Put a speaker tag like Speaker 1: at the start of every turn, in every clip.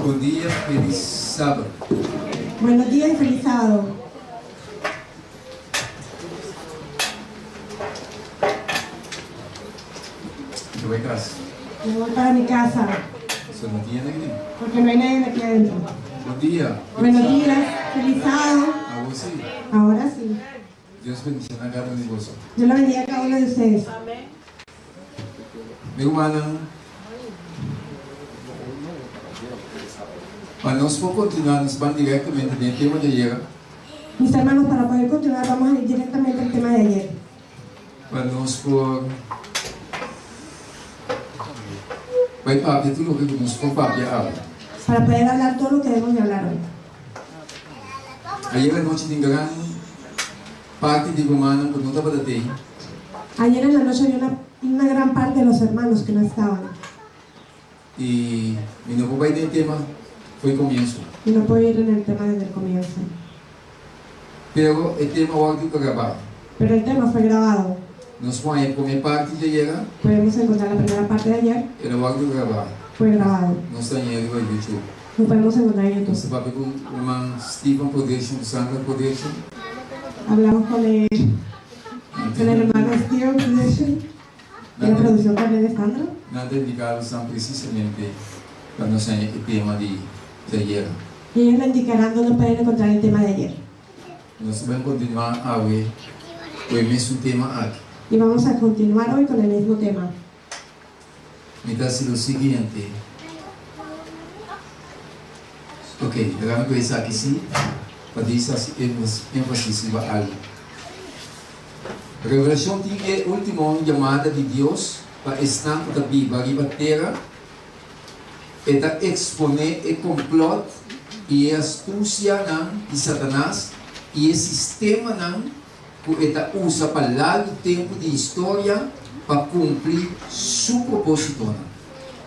Speaker 1: Bom dia, feliz sábado.
Speaker 2: Buenos días y feliz sábado.
Speaker 1: Eu vou em casa.
Speaker 2: Me voy para mi casa
Speaker 1: Você não tinha ninguém.
Speaker 2: porque no hay nadie aquí adentro.
Speaker 1: Bom dia.
Speaker 2: Buenos días, feliz sábado.
Speaker 1: A você.
Speaker 2: Ahora sí.
Speaker 1: Deus bendiga na cada negócio.
Speaker 2: Yo lo bendiga a cada uno de ustedes.
Speaker 1: Meu irmão, para nós for continuar, nós vamos diretamente no tema de ayer.
Speaker 2: Mis hermanos, para poder continuar, vamos a ir directamente al tema de ayer.
Speaker 1: Para nós for... Vai papo, tudo o que nós for papo,
Speaker 2: Para poder hablar todo lo que debemos de hablar hoy.
Speaker 1: Ayer a noite tinha grande parte de Romana que não estava da terra.
Speaker 2: Ayer en la noche había una gran parte de los hermanos que no estaban.
Speaker 1: E não vai ter tema, foi começo.
Speaker 2: Y no puedo ir en el tema desde el comienzo.
Speaker 1: Pero o tema hoje que gravar.
Speaker 2: Pero el tema fue grabado.
Speaker 1: Nós vamos a primeira parte de ayer,
Speaker 2: Podemos encontrar la primera parte de ayer.
Speaker 1: era hoje que gravar.
Speaker 2: Fue grabado.
Speaker 1: Nós estamos em YouTube.
Speaker 2: Lo podemos encontrar en YouTube.
Speaker 1: Você vai ver com o irmão Stephen Production, Sandra Production.
Speaker 2: Hablamos con el hermano Steven Production, de la producción también de Sandra.
Speaker 1: Nada indicado são precisamente para nós o tema de ayer.
Speaker 2: Y ellos le indicarán dónde pueden encontrar el tema de ayer.
Speaker 1: Nós vamos continuar a ver o mesmo tema aqui.
Speaker 2: Y vamos a continuar hoy con el mismo tema.
Speaker 1: Então, é o seguinte. Ok, vamos começar aqui sim, para dizer ênfase em algo. Revelação é a última chamada de Deus para estar com a Bíblia e a terra e para exponer o complot e a astúcia de Satanás e o sistema que ele usa para largo tempo de história para cumprir seu propósito.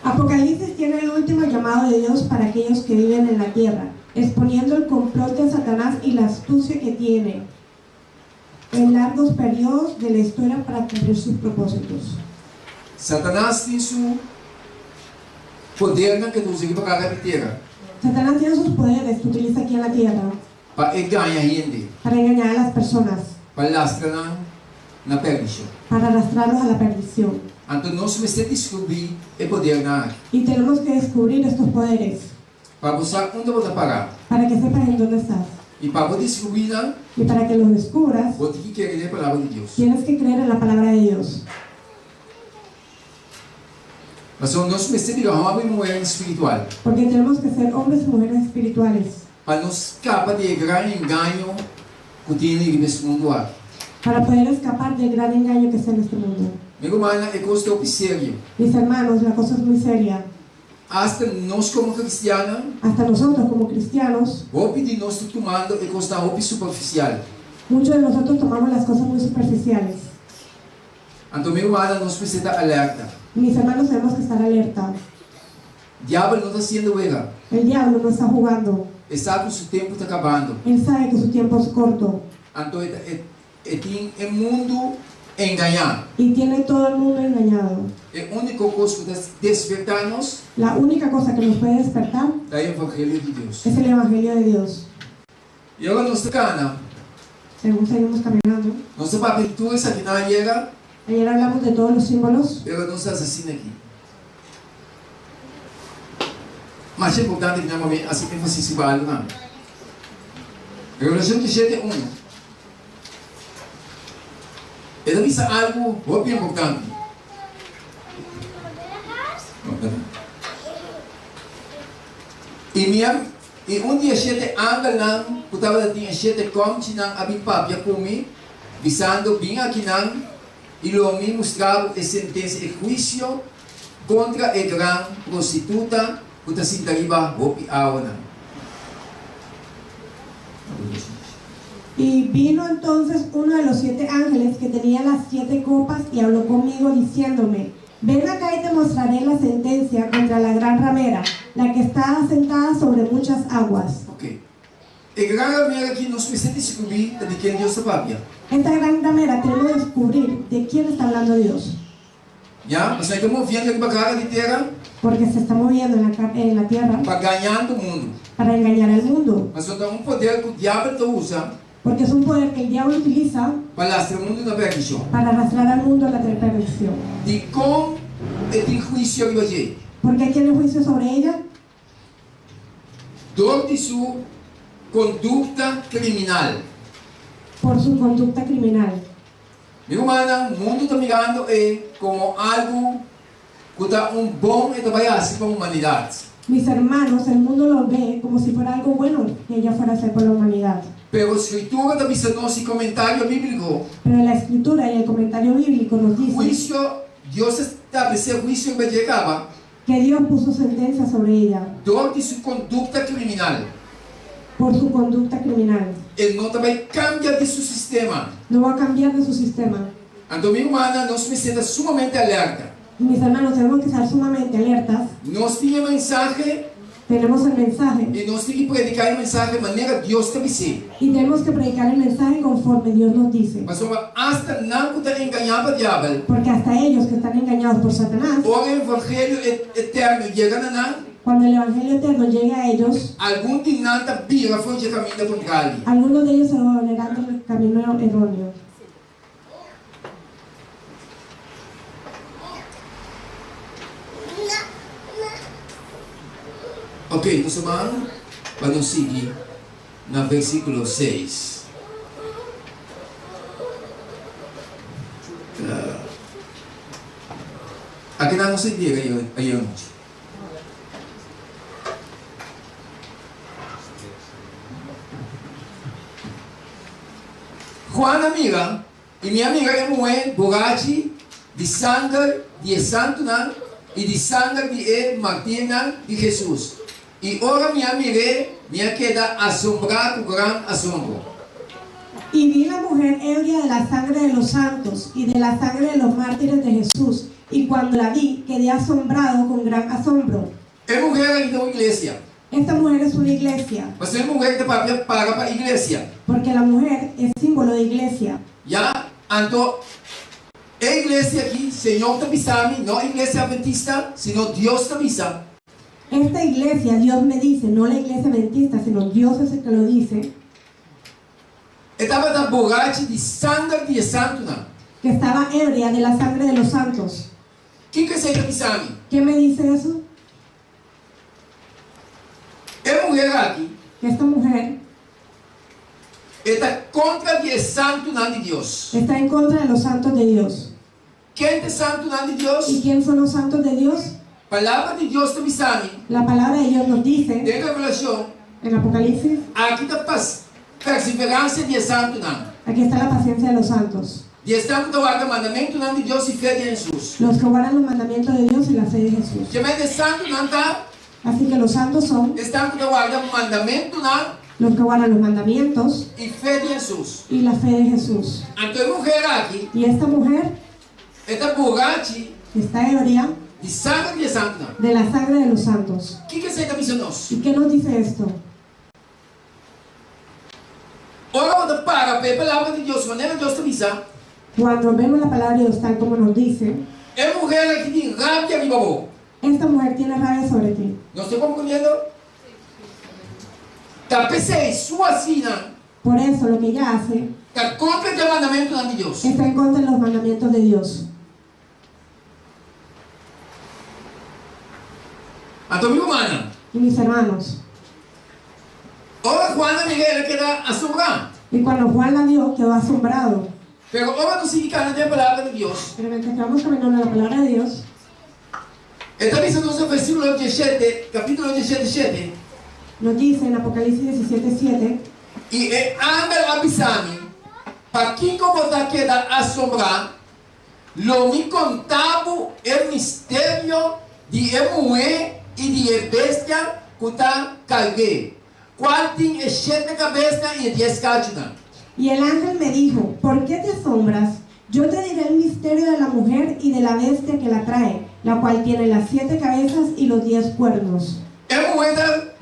Speaker 2: Apocalipsis tiene el último llamado de Dios para aquellos que viven en la tierra, exponiendo el complot de Satanás y la astucia que tiene en largos periodos de la historia para cumplir sus propósitos.
Speaker 1: Satanás tem seu poder que usa para a terra.
Speaker 2: Satanás tiene sus poderes que utiliza aquí en la tierra
Speaker 1: Para enganar gente,
Speaker 2: para engañar a las personas,
Speaker 1: para lastrar na perdição.
Speaker 2: para arrastrarlos a la perdición.
Speaker 1: Então nós precisamos descobrir o poder na área.
Speaker 2: Y tenemos que descubrir estos poderes
Speaker 1: Para você onde você parar.
Speaker 2: para que sepas en dónde estás.
Speaker 1: E para você descobrir,
Speaker 2: Y para que los descubras,
Speaker 1: você tem que querer a palavra de Deus.
Speaker 2: tienes que creer en la palabra de Dios.
Speaker 1: Mas nós precisamos de uma mulher espiritual.
Speaker 2: Porque tenemos que ser hombres y mujeres espirituales
Speaker 1: Para nos escapar de grande engano que tem nesse mundo aqui.
Speaker 2: para poder escapar del gran engaño que está en este mundo.
Speaker 1: Meu irmão, é coisa séria.
Speaker 2: Mis hermanos, la cosa es muy seria.
Speaker 1: Hasta nós como cristianos,
Speaker 2: Hasta nosotros como cristianos,
Speaker 1: o de nós tomando é coisa superficial.
Speaker 2: muchos de nosotros tomamos las cosas muy superficiales.
Speaker 1: Então, meu irmão, nós precisamos estar alerta.
Speaker 2: Mis hermanos, tenemos que estar alerta.
Speaker 1: O diabo não está sendo guerra.
Speaker 2: El diablo no está jugando.
Speaker 1: Está com seu tempo está acabando.
Speaker 2: Él sabe que su tiempo es corto
Speaker 1: Então, tem o mundo enganar.
Speaker 2: y tiene todo el mundo engañado.
Speaker 1: A única coisa que está despertando-nos
Speaker 2: La única cosa que nos puede despertar
Speaker 1: é o Evangelho de Deus.
Speaker 2: es el Evangelio de Dios.
Speaker 1: E agora nós estamos
Speaker 2: Según seguimos caminando,
Speaker 1: nossa aventura aqui na Iega,
Speaker 2: ayer hablamos de todos los símbolos,
Speaker 1: ela não está assim aqui. Mas é importante que nós assim ênfase para algo não. Revelação 17:1. Ela diz algo muito importante. E um dia sete anga lang, kutaba dating sete komchi ng abipapya kumi, visando bem aqui nang ilomi mostrava a sentença e juízo contra a gran prostituta, kuta sintariba hopi awana.
Speaker 2: y vino entonces uno de los 7 ángeles que tenía las 7 copas y habló conmigo diciéndome: ven acá y te mostraré la sentencia contra la gran ramera, la que está sentada sobre muchas aguas.
Speaker 1: Ok. A gran ramera aqui nós precisamos descobrir de quem Deus está papia.
Speaker 2: Esta gran ramera tenemos que descubrir de quién está hablando Dios.
Speaker 1: Ya, mas nós estamos vendo que bagara de terra
Speaker 2: porque se está moviendo en la tierra
Speaker 1: para ganhar o mundo.
Speaker 2: para engañar al mundo,
Speaker 1: Mas só tem poder que o diabo usa
Speaker 2: porque es un poder que el diablo utiliza
Speaker 1: para lastrar o mundo na perdição.
Speaker 2: para arrastrar al mundo a la perdición.
Speaker 1: De como tem juízo que vai ter.
Speaker 2: ¿Por qué tiene juicio sobre ella?
Speaker 1: Dor de sua conduta criminal.
Speaker 2: Por su conducta criminal.
Speaker 1: Meu irmão, o mundo está mirando como algo que está bom e trabalhar assim com a humanidade.
Speaker 2: Mis hermanos, el mundo lo ve como si fuera algo bueno que ella fuera a hacer por la humanidad.
Speaker 1: Pero a escritura está dizendo esse comentário bíblico.
Speaker 2: Pero la escritura y el comentario bíblico nos dice
Speaker 1: Juízo, Deus estabeleceu juízo que chegava.
Speaker 2: que Dios puso sentencia sobre ella
Speaker 1: Dor de sua conduta criminal.
Speaker 2: por su conducta criminal.
Speaker 1: Ele não também cambia de seu sistema.
Speaker 2: No va a cambiar de su sistema.
Speaker 1: Então, minha irmã, nós precisamos sumamente alerta.
Speaker 2: Mis hermanos, tenemos que estar sumamente alertas.
Speaker 1: Nós tínhamos mensagem
Speaker 2: Tenemos el mensaje
Speaker 1: e nós temos que predicar a mensagem de maneira que Deus estabeleceu.
Speaker 2: y tenemos que predicar el mensaje conforme Dios nos dice.
Speaker 1: Mas hasta não poder enganar o diabo.
Speaker 2: Porque hasta ellos que están engañados por Satanás,
Speaker 1: O evangelho eterno chega na
Speaker 2: cuando el evangelio eterno llegue a ellos,
Speaker 1: algum de nada vira foi de caminho contrário.
Speaker 2: algunos de ellos se volverán del camino erróneo.
Speaker 1: Ok, nós vamos seguir no versículo 6. Aqui não se diga aí onde. Juana amiga, e minha amiga é mulher, borracha, de sangue de santo e de sangue de Martina de Jesus. E ora minha amiga, minha queda assombrada com grande assombro.
Speaker 2: Y vi la mujer ebria de la sangre de los santos y de la sangre de los mártires de Jesús. Y cuando la vi, quedé asombrado con gran asombro.
Speaker 1: É mulher aí da igreja.
Speaker 2: Esta mujer es una iglesia,
Speaker 1: Mas é mulher que paga para a igreja.
Speaker 2: porque la mujer es símbolo de iglesia.
Speaker 1: Já? Então, a igreja aqui, Senhor está avisando, não a igreja adventista, senão Deus está avisando.
Speaker 2: Esta iglesia, Dios me dice, no la iglesia adventista, sino Dios es el que lo dice,
Speaker 1: Estava da borracha de sangue de santo.
Speaker 2: que estaba ebria de la sangre de los santos.
Speaker 1: Quem que está avisando?
Speaker 2: ¿Qué me dice eso?
Speaker 1: É mulher aqui.
Speaker 2: Que esta mujer
Speaker 1: Está contra o santo de Deus.
Speaker 2: está en contra de los santos de Dios.
Speaker 1: Quem é santo de Deus?
Speaker 2: ¿Y quién son los santos de Dios?
Speaker 1: A palavra de Deus está avisando.
Speaker 2: La palabra de Dios nos dice,
Speaker 1: Em Revelação,
Speaker 2: en Apocalipsis,
Speaker 1: aqui está perseverança de santo.
Speaker 2: aquí está la paciencia de los santos.
Speaker 1: De santo da guarda mandamento de Deus e fé de Jesus.
Speaker 2: Los que guardan los mandamientos de Dios y la fe de Jesús.
Speaker 1: Que é de santo está
Speaker 2: Así que los santos son
Speaker 1: santo da guarda mandamento
Speaker 2: los que guardan los mandamientos
Speaker 1: e fé de Jesus.
Speaker 2: y la fe de Jesús.
Speaker 1: Então, a mulher aqui
Speaker 2: Y esta mujer
Speaker 1: está borracha
Speaker 2: está ebria
Speaker 1: de sangue de santo.
Speaker 2: de la sangre de los santos.
Speaker 1: O que você está avisando nós?
Speaker 2: ¿Y qué nos dice esto?
Speaker 1: Ora, quando para a palavra de Deus, maneira Deus está avisando,
Speaker 2: Cuando vemos la palabra de Dios tal como nos dice,
Speaker 1: é mulher aqui de rabia de babou.
Speaker 2: esta mujer tiene rabia sobre ti.
Speaker 1: Nós estamos compreendendo? Está pensando sua sina,
Speaker 2: Por eso lo que ella hace
Speaker 1: está contra o mandamento de Deus.
Speaker 2: está en contra de los mandamientos de Dios.
Speaker 1: Então, minha irmã,
Speaker 2: Y mis hermanos,
Speaker 1: ora, Juana Miguel queda assombrada.
Speaker 2: y cuando Juan la vio, quedó asombrado.
Speaker 1: Pero ora, não significa a palavra de Deus.
Speaker 2: Pero mientras que vamos caminando en la palabra de Dios,
Speaker 1: Está dizendo no versículo 17, capítulo 17, 7.
Speaker 2: nos dice en Apocalipsis 17:7,
Speaker 1: E é ángel avisando, para quem como está queda assombrado, lo me contava o mistério de mulher e de bestia que está cargué. Qual tem 7 cabeças e 10 cachos.
Speaker 2: y el ángel me dijo, ¿por qué te asombras? Yo te diré el misterio de la mujer y de la bestia que la trae, la cual tiene las 7 cabezas y los 10 cuernos.
Speaker 1: É mulher da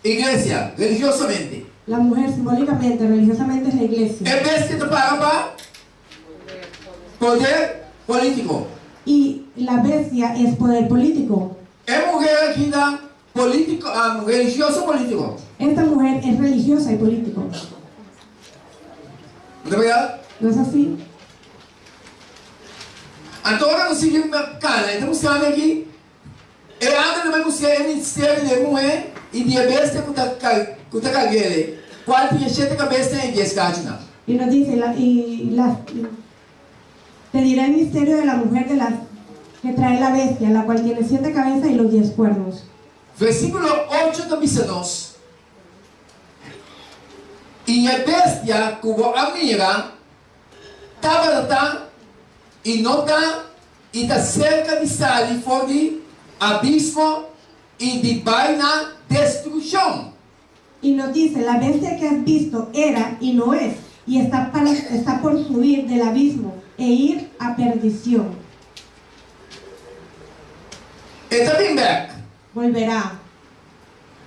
Speaker 1: igreja, religiosamente.
Speaker 2: La mujer simbólicamente, religiosamente es la iglesia.
Speaker 1: É bestia para poder político.
Speaker 2: Y la bestia es poder político.
Speaker 1: É mulher aqui da político, religioso político.
Speaker 2: Esta mujer es religiosa y político.
Speaker 1: Não é verdade?
Speaker 2: ¿No es así?
Speaker 1: Então agora nós seguimos cara, então mostrando aqui. E anda também mostrando o ministério de mulher e de bestia com a carguele. Qual tinha 7 cabeças e 10 cadenas.
Speaker 2: Y nos dice, te dirá el misterio de la mujer que trae la bestia, la cual tiene 7 cabezas y los 10 cuernos.
Speaker 1: Versículo 8 também diz: e a bestia como a mira, estava e não está, e está cerca de sair fora de abismo y de vaina destrucción.
Speaker 2: Y nos dice, la bestia que has visto era y no es, y está por subir del abismo e ir a perdición.
Speaker 1: Está bien back.
Speaker 2: Volverá.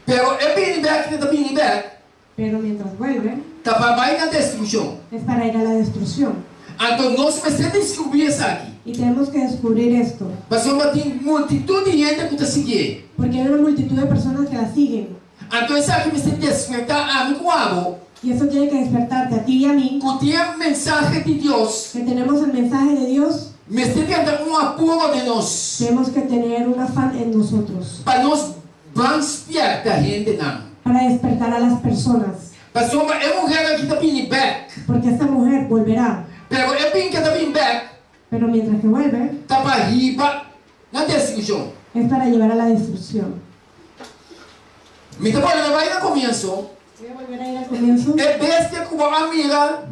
Speaker 1: Pero es bien back, está bien back.
Speaker 2: Pero mientras vuelve,
Speaker 1: Está para vaina destrucción.
Speaker 2: es para ir a la destrucción.
Speaker 1: Entonces nós precisamos descobrir isso aqui.
Speaker 2: Y tenemos que descubrir esto.
Speaker 1: Mas tem multitud de gente que está seguindo.
Speaker 2: Porque hay una multitud de personas que la siguen.
Speaker 1: Então isso aqui precisa despertar a mim como
Speaker 2: Y eso tiene que despertarte a ti y a mí,
Speaker 1: que tem a mensagem de Deus.
Speaker 2: que tenemos el mensaje de Dios.
Speaker 1: Mas tem que dar apuro de nós.
Speaker 2: Tenemos que tener un afán en nosotros.
Speaker 1: Para nós despertar a gente não.
Speaker 2: Para despertar a las personas.
Speaker 1: Pastor, é mulher que está bem back.
Speaker 2: Porque esta mujer volverá.
Speaker 1: Pero é bem que está bem back.
Speaker 2: Pero mientras que vuelve,
Speaker 1: Está para arriba na destruição.
Speaker 2: es para llevar a la destrucción.
Speaker 1: Então, quando vai no começo,
Speaker 2: Voy a volver a ir al comienzo.
Speaker 1: é bestia como a mira,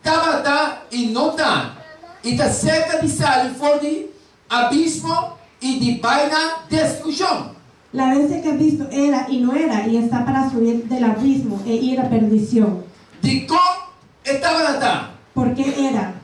Speaker 1: está e não está. E está cerca de sair fora de abismo e de vaina destruição.
Speaker 2: La bestia que has visto era y no era, y está para subir del abismo e ir a perdición.
Speaker 1: De como estava.
Speaker 2: ¿Por qué era?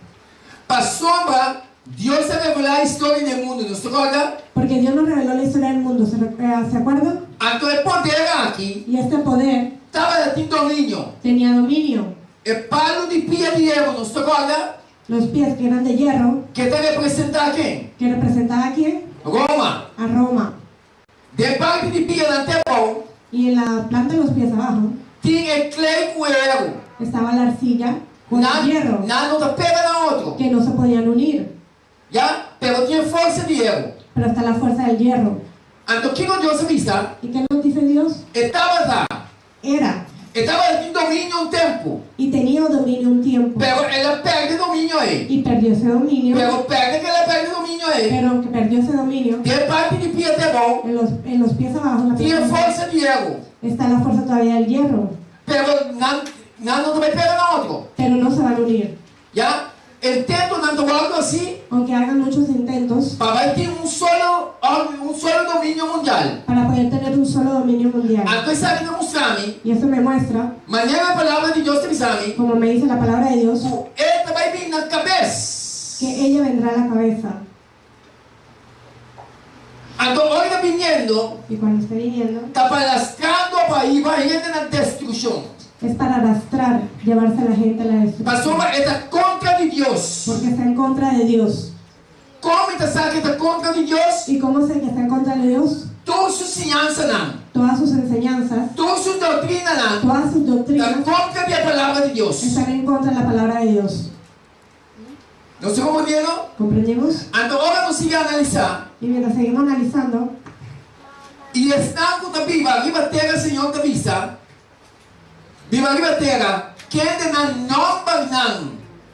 Speaker 1: Para sombra, Deus se revelou a história do mundo, não se recorda?
Speaker 2: Porque Dios nos reveló la historia del mundo, ¿se acuerdan?
Speaker 1: Então, o poder aqui
Speaker 2: Y este poder
Speaker 1: estava de domínio.
Speaker 2: tenía dominio.
Speaker 1: O palo de pia de erro, não se recorda?
Speaker 2: Los pies que eran de hierro,
Speaker 1: Que te representa quem?
Speaker 2: que representaba a quién?
Speaker 1: Roma.
Speaker 2: A Roma.
Speaker 1: De parte de pia da templo,
Speaker 2: Y en la planta de los pies abajo
Speaker 1: tinha clay com erro.
Speaker 2: estaba la arcilla con el hierro,
Speaker 1: Nada não pega na outro.
Speaker 2: que no se podían unir.
Speaker 1: Já? Pero tinha força de erro.
Speaker 2: Pero está la fuerza del hierro.
Speaker 1: Então, o que Deus avisa?
Speaker 2: ¿Y qué nos dice Dios?
Speaker 1: Estava lá.
Speaker 2: Era
Speaker 1: Estava em domínio tempo.
Speaker 2: y tenía dominio un tiempo.
Speaker 1: Pero ela perde domínio aí.
Speaker 2: Y perdió ese dominio.
Speaker 1: Pero perde que ela perde domínio aí.
Speaker 2: Pero aunque perdió ese dominio,
Speaker 1: De parte de pia de bom,
Speaker 2: en los pies abajo, en la
Speaker 1: tinha
Speaker 2: planta,
Speaker 1: força de erro.
Speaker 2: está la fuerza todavía del hierro.
Speaker 1: Pero não também pega na outro.
Speaker 2: Pero no se van a unir.
Speaker 1: Já? El tempo não algo assim.
Speaker 2: Aunque hagan muchos intentos
Speaker 1: Para ter solo domínio mundial.
Speaker 2: para poder tener un solo dominio mundial.
Speaker 1: Então, isso aqui não mostra a mim.
Speaker 2: Y eso me muestra,
Speaker 1: Mañana a palavra de Deus te avisa a mim.
Speaker 2: como me dice la palabra de Dios,
Speaker 1: Ele vai vir na cabeça.
Speaker 2: que ella vendrá a la cabeza.
Speaker 1: Então, hoje está vindo,
Speaker 2: Y cuando esté viniendo,
Speaker 1: está palastrando para ir na destruição.
Speaker 2: es para arrastrar, llevarse a la gente a la destrucción.
Speaker 1: Pastor, está contra de Deus.
Speaker 2: Porque está en contra de Dios.
Speaker 1: Como está que está contra de Deus?
Speaker 2: ¿Y cómo sé que está en contra de Dios?
Speaker 1: Toda sua ciência não.
Speaker 2: Todas sus enseñanzas,
Speaker 1: Toda sua doutrina não.
Speaker 2: todas sus
Speaker 1: Está
Speaker 2: doctrinas
Speaker 1: contra da palavra de Deus.
Speaker 2: están en contra de la palabra de Dios.
Speaker 1: Não se compreendendo?
Speaker 2: ¿Comprendemos?
Speaker 1: Então, agora nós vamos analisar.
Speaker 2: Y mientras seguimos analizando,
Speaker 1: E está com a Bíblia, a terra, Senhor, da vista. Bíblia, terra, quem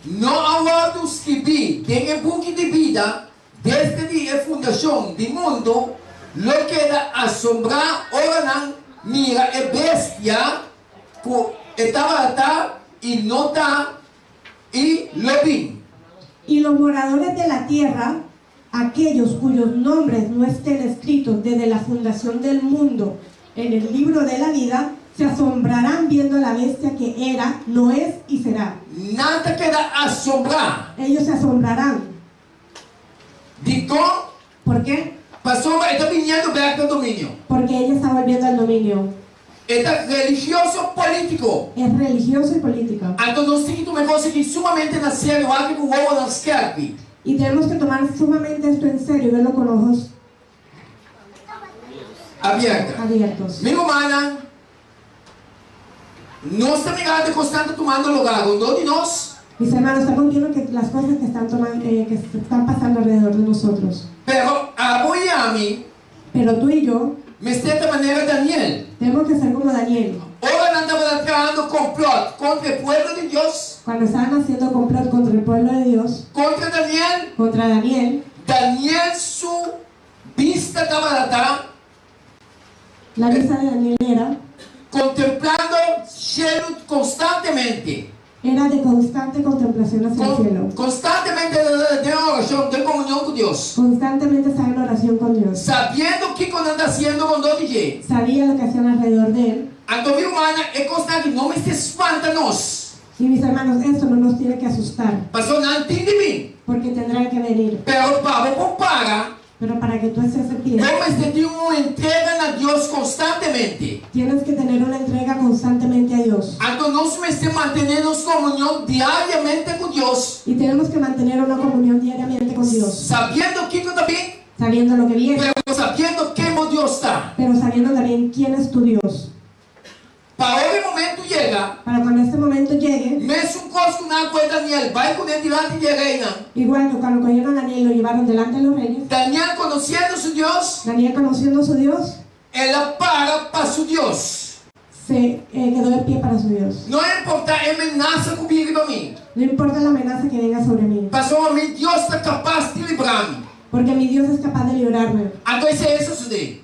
Speaker 1: não aguarda escrever, tem um book de vida, desde a fundação do mundo, lo queda assombrar, ora não, mira, é bestia, que estava lá, e não está, e lo vi.
Speaker 2: y los moradores de la tierra, aquellos cuyos nombres no estén escritos desde la fundación del mundo en el libro de la vida, se asombrarán viendo la bestia que era, no es y será.
Speaker 1: Nada queda assombrar.
Speaker 2: Ellos se asombrarán.
Speaker 1: Digo,
Speaker 2: ¿Por qué?
Speaker 1: pastor, está vindo back do domínio.
Speaker 2: Porque ella está volviendo al dominio.
Speaker 1: Está religioso político.
Speaker 2: Es religioso y política.
Speaker 1: Então nós temos um negócio que sumamente na série, o árbitro ou na esquerda.
Speaker 2: Y tenemos que tomar sumamente esto en serio y verlo con ojos
Speaker 1: abiertos.
Speaker 2: abiertos.
Speaker 1: Mi hermana, nuestra mirada constante tomando lugar, ¿no? De nós.
Speaker 2: Mis hermanos, estamos viendo que las cosas que están, que están pasando alrededor de nosotros.
Speaker 1: Pero a vos y a mí,
Speaker 2: Pero tú y yo
Speaker 1: de esta manera Daniel.
Speaker 2: tenemos que ser como Daniel.
Speaker 1: Ahora andaba creando complot contra el pueblo de Dios,
Speaker 2: Cuando estaban haciendo complot contra el pueblo de Dios,
Speaker 1: contra Daniel.
Speaker 2: contra Daniel,
Speaker 1: Daniel su vista estaba atada,
Speaker 2: la vista de Daniel
Speaker 1: contemplando cielo constantemente.
Speaker 2: era de constante contemplación hacia el cielo.
Speaker 1: Constantemente de oración, de comunión con Dios.
Speaker 2: Constantemente estaba en oración con Dios.
Speaker 1: Sabiendo que cuando anda haciendo con Dios DJ.
Speaker 2: Sabía lo que hacían alrededor de él.
Speaker 1: Então, minha irmã, é constante, não me se espanta nós.
Speaker 2: Y mis hermanos, esto no nos tiene que asustar,
Speaker 1: Pastor, não entende mim.
Speaker 2: porque tendrá que venir.
Speaker 1: Pero Pablo compara,
Speaker 2: Pero para que tú estés en pie,
Speaker 1: vamos a ter uma entrega a Deus constantemente.
Speaker 2: tienes que tener una entrega constantemente a Dios.
Speaker 1: Então, nós estamos mantendo comunhão diariamente com Deus.
Speaker 2: Y tenemos que mantener una comunión diariamente con Dios,
Speaker 1: Sabendo que também,
Speaker 2: sabiendo lo que viene,
Speaker 1: pero sabendo quem Deus está.
Speaker 2: pero sabiendo también quién es tu Dios.
Speaker 1: Para esse momento chega,
Speaker 2: Para cuando este momento llegue,
Speaker 1: mesmo coisa que não foi Daniel, vai com ele diante de reina.
Speaker 2: igual que cuando cogieron a Daniel y lo llevaron delante de los reyes,
Speaker 1: Daniel, conhecendo seu Deus,
Speaker 2: Daniel, conociendo a su Dios,
Speaker 1: ela para seu Deus.
Speaker 2: se quedó de pie para su Dios.
Speaker 1: Não importa a ameaça comigo e para mim.
Speaker 2: No importa la amenaza que venga sobre mí,
Speaker 1: Pastor, meu Deus está capaz de livrar-me.
Speaker 2: porque mi Dios es capaz de librarme.
Speaker 1: Então, isso é isso.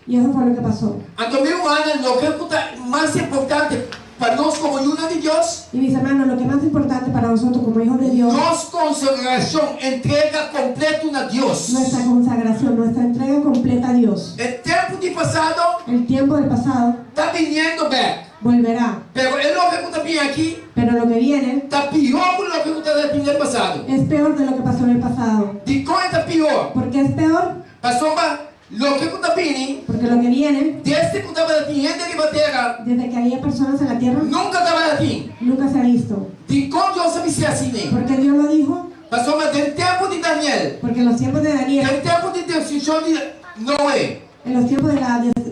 Speaker 2: Y eso fue lo que pasó.
Speaker 1: Então, meu irmão, o que é mais importante para nós como unidade de Deus,
Speaker 2: Y mis hermanos, lo que es más importante para nosotros como hijos de Dios,
Speaker 1: nossa consagração, entrega completa a Deus.
Speaker 2: nuestra consagración, nuestra entrega completa a Dios.
Speaker 1: O tempo de passado
Speaker 2: El tiempo del pasado
Speaker 1: está vindo back.
Speaker 2: volverá,
Speaker 1: Pero é o que está bem aqui,
Speaker 2: pero lo que viene
Speaker 1: está pior que o que está vindo no passado.
Speaker 2: es peor de lo que pasó en el pasado.
Speaker 1: De como está pior?
Speaker 2: ¿Por qué es peor?
Speaker 1: Pastor, o que está vindo,
Speaker 2: Porque lo que viene,
Speaker 1: desde que estava vindo de terra,
Speaker 2: desde que había personas en la tierra,
Speaker 1: nunca estava assim.
Speaker 2: nunca se ha visto.
Speaker 1: De como Deus sabe ser assim.
Speaker 2: Porque Dios lo dijo,
Speaker 1: Pastor, mas del tempo de Daniel,
Speaker 2: porque en los tiempos de Daniel,
Speaker 1: del tempo de destruição de Noé,
Speaker 2: en los tiempos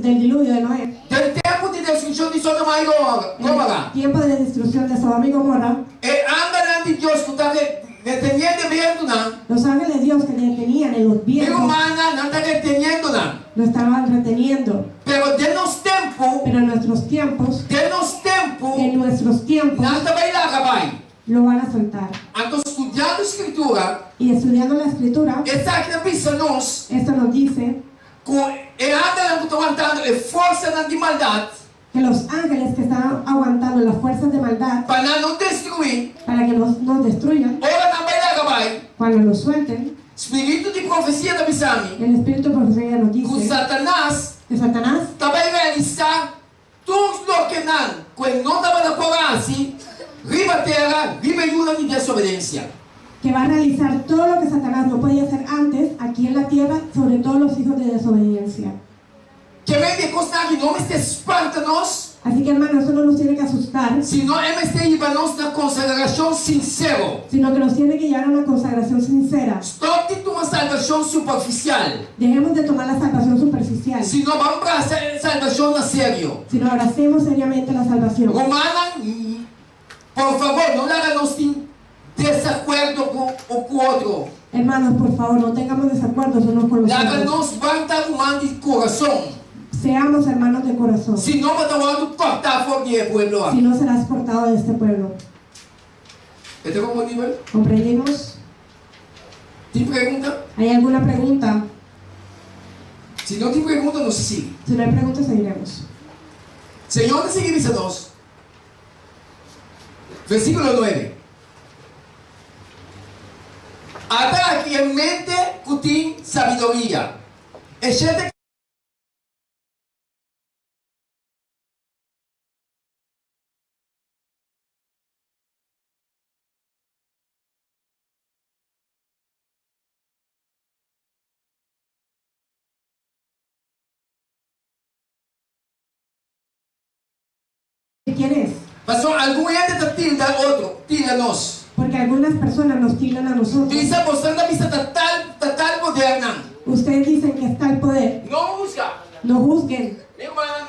Speaker 2: del diluvio de Noé,
Speaker 1: del tempo de destruição de Sodoma e
Speaker 2: en
Speaker 1: Gomorra,
Speaker 2: el tiempo de destrucción de Sodoma y Gomorra,
Speaker 1: anda de Deus que está reteniendo vento, não.
Speaker 2: los ángeles de Dios que tenían en los
Speaker 1: Meu
Speaker 2: vientos
Speaker 1: humana não está reteniendo, não.
Speaker 2: lo estaban reteniendo.
Speaker 1: Pero denos tempo,
Speaker 2: Pero en nuestros tiempos, en nuestros tiempos,
Speaker 1: não está bem lá, rapaz.
Speaker 2: lo van a soltar.
Speaker 1: Então, estudando a Escritura,
Speaker 2: Y estudiando la escritura,
Speaker 1: está aqui na pista nós,
Speaker 2: esto nos dice
Speaker 1: que anda não está aguantando, é força de maldade,
Speaker 2: que los ángeles que están aguantando las fuerzas de maldad
Speaker 1: para não destruir.
Speaker 2: para que nos destruyan,
Speaker 1: Ora não vai lá, rapaz.
Speaker 2: cuando los suelten,
Speaker 1: Espírito de profecia da Bisami,
Speaker 2: el Espíritu de Profecía nos
Speaker 1: que
Speaker 2: dice
Speaker 1: Satanás
Speaker 2: que Satanás
Speaker 1: também realizar tudo o que não estava na coragem, riba terra, riba yuna de desobediência.
Speaker 2: que va a realizar todo lo que Satanás no podía hacer antes aquí en la tierra sobre todos los hijos de desobediencia.
Speaker 1: Que vem de constar que não me espanta nós,
Speaker 2: Así que hermanos, eso no nos tiene que asustar,
Speaker 1: senão MST iba nós na consagração sincero.
Speaker 2: sino que nos tiene que llevar a una consagração sincera.
Speaker 1: Stop de uma salvação superficial.
Speaker 2: Dejemos de tomar la salvación superficial,
Speaker 1: Senão vamos para a salvação na sério.
Speaker 2: sino abracemos seriamente la salvación.
Speaker 1: Romana, por favor, não haga-nos desacordo com o outro.
Speaker 2: Hermanos, por favor, no tengamos desacuerdos unos con los otros.
Speaker 1: Haga-nos levantar uma de coração.
Speaker 2: Seamos hermanos de corazón.
Speaker 1: Senão vamos cortar fora do pueblo.
Speaker 2: Si no, serás cortado de este pueblo.
Speaker 1: ¿Está como nivel?
Speaker 2: ¿Comprendimos?
Speaker 1: ¿Tem pergunta?
Speaker 2: ¿Hay alguna pregunta?
Speaker 1: Se não tem pergunta, não se sigue.
Speaker 2: Si no hay preguntas, seguiremos.
Speaker 1: Senhor, te seguimos a nós. Versículo 9. Hasta aqui em mente que tem sabedoria. É gente
Speaker 2: ¿Quién es?
Speaker 1: Pastor, algum ainda tilda outro, tilda nós.
Speaker 2: Porque algunas personas nos tildan a nosotros.
Speaker 1: Bisa mostrando a vista total moderna.
Speaker 2: Ustedes dicen que está el poder.
Speaker 1: No busca.
Speaker 2: No juzguen,
Speaker 1: Mi hermana,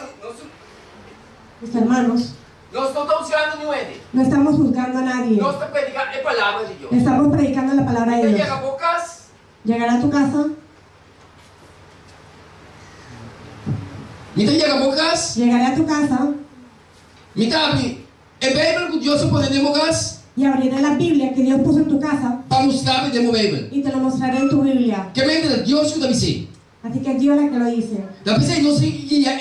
Speaker 2: mis hermanos.
Speaker 1: no estamos usando ninguém.
Speaker 2: No estamos juzgando a nadie.
Speaker 1: Nós estamos predicando a palavra de Deus.
Speaker 2: Estamos predicando la palabra de
Speaker 1: Então,
Speaker 2: Dios.
Speaker 1: chega a bocas.
Speaker 2: Llegará a tu casa.
Speaker 1: Então, chega a bocas.
Speaker 2: Llegaré a tu casa
Speaker 1: Mitabi, é Bíblia que Deus pode em bocas.
Speaker 2: y abriré la Biblia que Dios puso en tu casa
Speaker 1: Para mostrar de Bíblia.
Speaker 2: y te lo mostraré en tu Biblia.
Speaker 1: Que vem de Deus que deve ser.
Speaker 2: Así que es Dios la que lo dice.
Speaker 1: Deve ser não se guia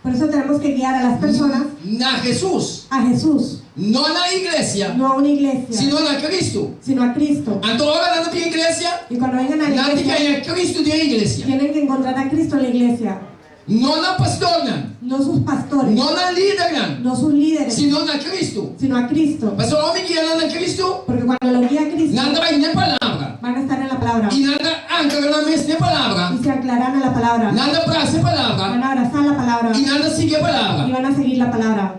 Speaker 2: Por eso tenemos que guiar a las personas
Speaker 1: na Jesus,
Speaker 2: a Jesús,
Speaker 1: não na igreja,
Speaker 2: no a una iglesia,
Speaker 1: sino na Cristo.
Speaker 2: sino a Cristo.
Speaker 1: Então, agora na igreja,
Speaker 2: Y cuando vengan a la
Speaker 1: não tem
Speaker 2: iglesia,
Speaker 1: que Cristo de igreja.
Speaker 2: tienen que encontrar a Cristo en la iglesia,
Speaker 1: Não na pastora,
Speaker 2: no sus pastores,
Speaker 1: não na líder,
Speaker 2: no sus líderes,
Speaker 1: sino na Cristo.
Speaker 2: sino a Cristo.
Speaker 1: Mas o homem que anda na Cristo,
Speaker 2: Porque cuando lo guía a Cristo,
Speaker 1: nada vai na palavra.
Speaker 2: van a estar en la palabra
Speaker 1: E nada ancla na mesma palavra.
Speaker 2: y se anclarán a la palabra,
Speaker 1: Nada abraça a
Speaker 2: van
Speaker 1: palavra.
Speaker 2: a abrazar la palabra
Speaker 1: E nada sigue a
Speaker 2: y
Speaker 1: palavra.
Speaker 2: van a seguir la palabra.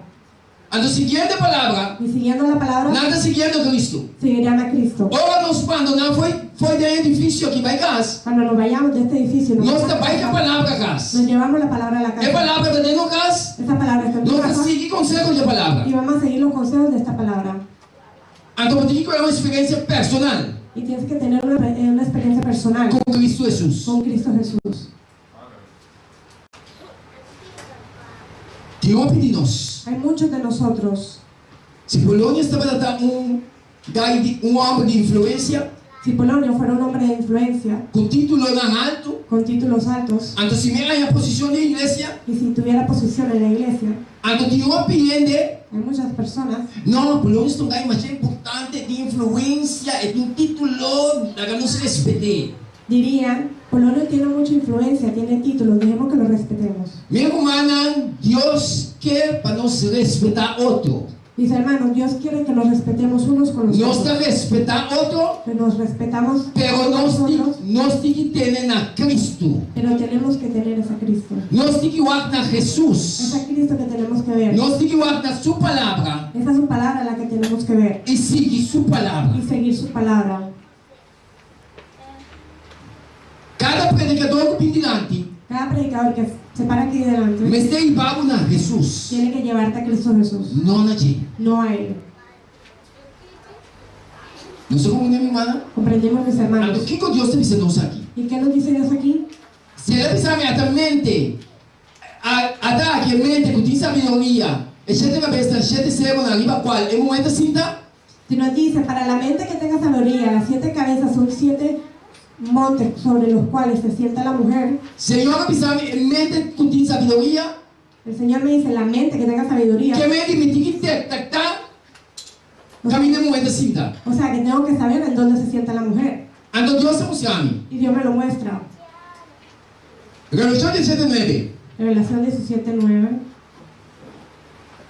Speaker 1: Ando seguindo a palavra,
Speaker 2: Y siguiendo la palabra,
Speaker 1: nada seguindo Cristo.
Speaker 2: seguirán a Cristo.
Speaker 1: Ora, nós quando não foi de edifício aqui vai casa.
Speaker 2: Cuando nos vayamos de este edificio,
Speaker 1: Nós vai com a palavra casa.
Speaker 2: nos llevamos la palabra a la
Speaker 1: É
Speaker 2: casa.
Speaker 1: palavra de dentro casa.
Speaker 2: Esa palabra está en tu
Speaker 1: Nós
Speaker 2: casa
Speaker 1: sigue conselho de palavra.
Speaker 2: y vamos a seguir los consejos de esta palabra.
Speaker 1: Então, tem que ter uma experiência personal
Speaker 2: Y tienes que tener una experiencia personal
Speaker 1: com Cristo Jesus.
Speaker 2: con Cristo Jesús.
Speaker 1: Tem um de nós.
Speaker 2: Hay muchos de nosotros.
Speaker 1: Se Polônia estava dando homem de influência,
Speaker 2: Si Polonio fuera un hombre de influencia,
Speaker 1: com título em alto,
Speaker 2: con títulos altos,
Speaker 1: então se me a posição de igreja,
Speaker 2: y si tuviera posición en la iglesia,
Speaker 1: então tem um opinião
Speaker 2: hay muchas personas
Speaker 1: não, Polônia é um lugar mais importante de influência e tem um título que não se respeite.
Speaker 2: dirían, Polonio tiene mucha influencia, tiene títulos, dejemos que lo respetemos.
Speaker 1: Minha irmã, Deus quer para nós respeitar outro.
Speaker 2: Mis hermanos, Dios quiere que nos respetemos unos con los
Speaker 1: Nós
Speaker 2: otros,
Speaker 1: está respeitar outro,
Speaker 2: que nos respetamos
Speaker 1: pero
Speaker 2: nosotros,
Speaker 1: nós tem que ter na Cristo.
Speaker 2: pero tenemos que tener esa Cristo.
Speaker 1: Nós tem que olhar na Jesus.
Speaker 2: Esa Cristo que tenemos que ver.
Speaker 1: Nós tem que olhar na sua palavra
Speaker 2: Esa es su palabra la que tenemos que ver
Speaker 1: e seguir sua palavra.
Speaker 2: y seguir su palabra.
Speaker 1: Cada predicador que vem diante,
Speaker 2: Cada predicador que se para aquí delante
Speaker 1: mas tem pago na Jesus.
Speaker 2: tiene que llevarte a Cristo Jesús,
Speaker 1: Não na gente.
Speaker 2: no a Él.
Speaker 1: Não sou como minha irmã.
Speaker 2: Comprendimos, mis
Speaker 1: Então,
Speaker 2: hermanos.
Speaker 1: o que Deus está dizendo nós aqui?
Speaker 2: ¿Y qué nos dice Dios aquí?
Speaker 1: Se ele pensar imediatamente, a dar que mente que tem sabedoria, e gente cabeça, gente cego na língua qual, é momento assim, tá?
Speaker 2: Si nos dice, para la mente que tenga sabiduría, las 7 cabezas son 7 montes sobre los cuales se sienta la mujer.
Speaker 1: Senhor, pensar mente que tem sabedoria,
Speaker 2: El Señor me dice, la mente que tenga sabiduría.
Speaker 1: que mente me tem que detectar, caminho é momento assim, tá?
Speaker 2: O sea, que tengo que saber en dónde se sienta la mujer.
Speaker 1: Então Deus se mostra.
Speaker 2: Y Dios me lo muestra.
Speaker 1: Revelação 17:9.
Speaker 2: Revelación 17:9.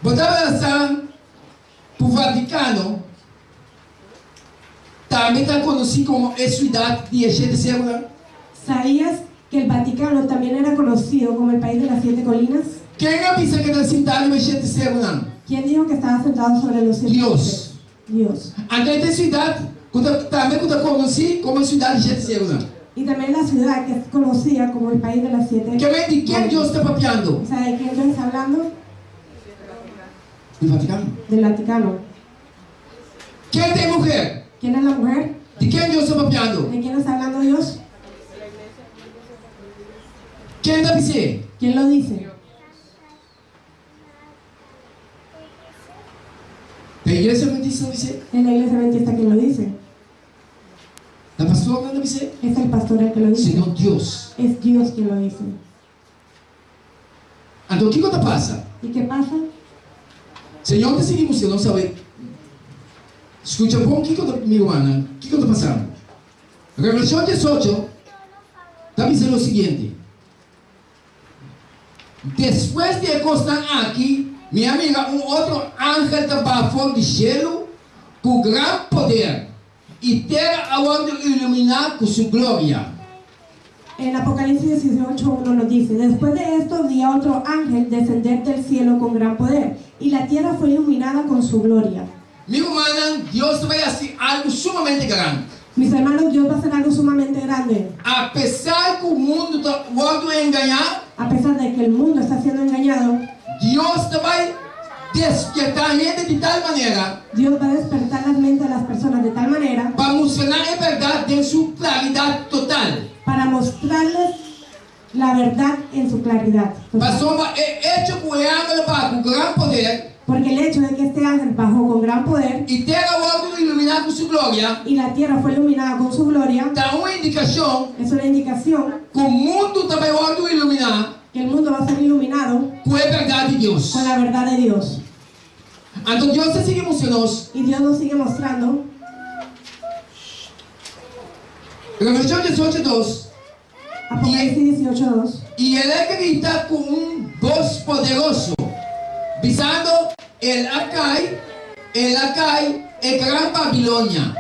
Speaker 1: Botava essa para o Vaticano, também está conhecido como a cidade de gente cega.
Speaker 2: ¿Sabías que el Vaticano también era conocido como el país de las 7 colinas?
Speaker 1: Quem é que pensa que está sentado em gente cega?
Speaker 2: ¿Quién dijo que estaba sentado sobre los 7
Speaker 1: Dios.
Speaker 2: montes? Dios.
Speaker 1: Então, essa cidade também está conhecida como a cidade de gente cega.
Speaker 2: Y también la ciudad que es conocida como el país de las 7
Speaker 1: De quem Deus está papeando?
Speaker 2: ¿Sabe de quién Dios está hablando?
Speaker 1: Do Vaticano.
Speaker 2: Del Vaticano.
Speaker 1: Quem tem mulher?
Speaker 2: ¿Quién es la mujer?
Speaker 1: De quem Deus está papeando?
Speaker 2: ¿De quién está hablando Dios?
Speaker 1: Quem deve ser?
Speaker 2: ¿Quién lo dice?
Speaker 1: Da igreja adventista deve ser?
Speaker 2: En la iglesia adventista, ¿quién lo dice?
Speaker 1: Da pastora não deve ser?
Speaker 2: Es el pastor el que lo dice.
Speaker 1: Senão Deus.
Speaker 2: Es Dios quien lo dice.
Speaker 1: Então, o que passa?
Speaker 2: ¿Y qué pasa?
Speaker 1: Senhor, te seguimos, você não sabe. Escuta bom, minha irmã, o que está passando? Revelação 18 está dizendo o seguinte: depois de encostar aqui, minha amiga, outro ángel da bafão de gelo com grande poder e terra aonde iluminar com sua glória.
Speaker 2: En Apocalipsis 18:1 nos dice, después de esto vi a otro ángel descender del cielo con gran poder, y la tierra fue iluminada con su gloria.
Speaker 1: Mi hermana, Dios va a hacer algo sumamente grande.
Speaker 2: Mis hermanos, Dios va a hacer algo sumamente grande.
Speaker 1: A pesar que o mundo está engañar,
Speaker 2: A pesar de que el mundo está siendo engañado,
Speaker 1: Dios te va a despertar a gente de tal manera
Speaker 2: Dios va a despertar las mentes de las personas de tal manera
Speaker 1: para mostrar la verdad en su claridad total.
Speaker 2: para mostrarles la verdad en su claridad.
Speaker 1: Pastor, hecho que o ángel para con gran poder
Speaker 2: Porque el hecho de que este ángel bajó con gran poder
Speaker 1: y terra logo iluminar con su gloria,
Speaker 2: y la tierra fue iluminada con su gloria,
Speaker 1: dá uma indicação
Speaker 2: es una indicación
Speaker 1: que o mundo também vai iluminar
Speaker 2: que el mundo va a ser iluminado
Speaker 1: com a verdade de Deus.
Speaker 2: con la verdad de Dios.
Speaker 1: Então Deus se sigue emocionoso.
Speaker 2: Y Dios nos sigue mostrando.
Speaker 1: Revelação 18:2.
Speaker 2: Apocalipsis 18:2.
Speaker 1: E ele grita com voz poderoso, visando el Acai, é Gran Babilônia.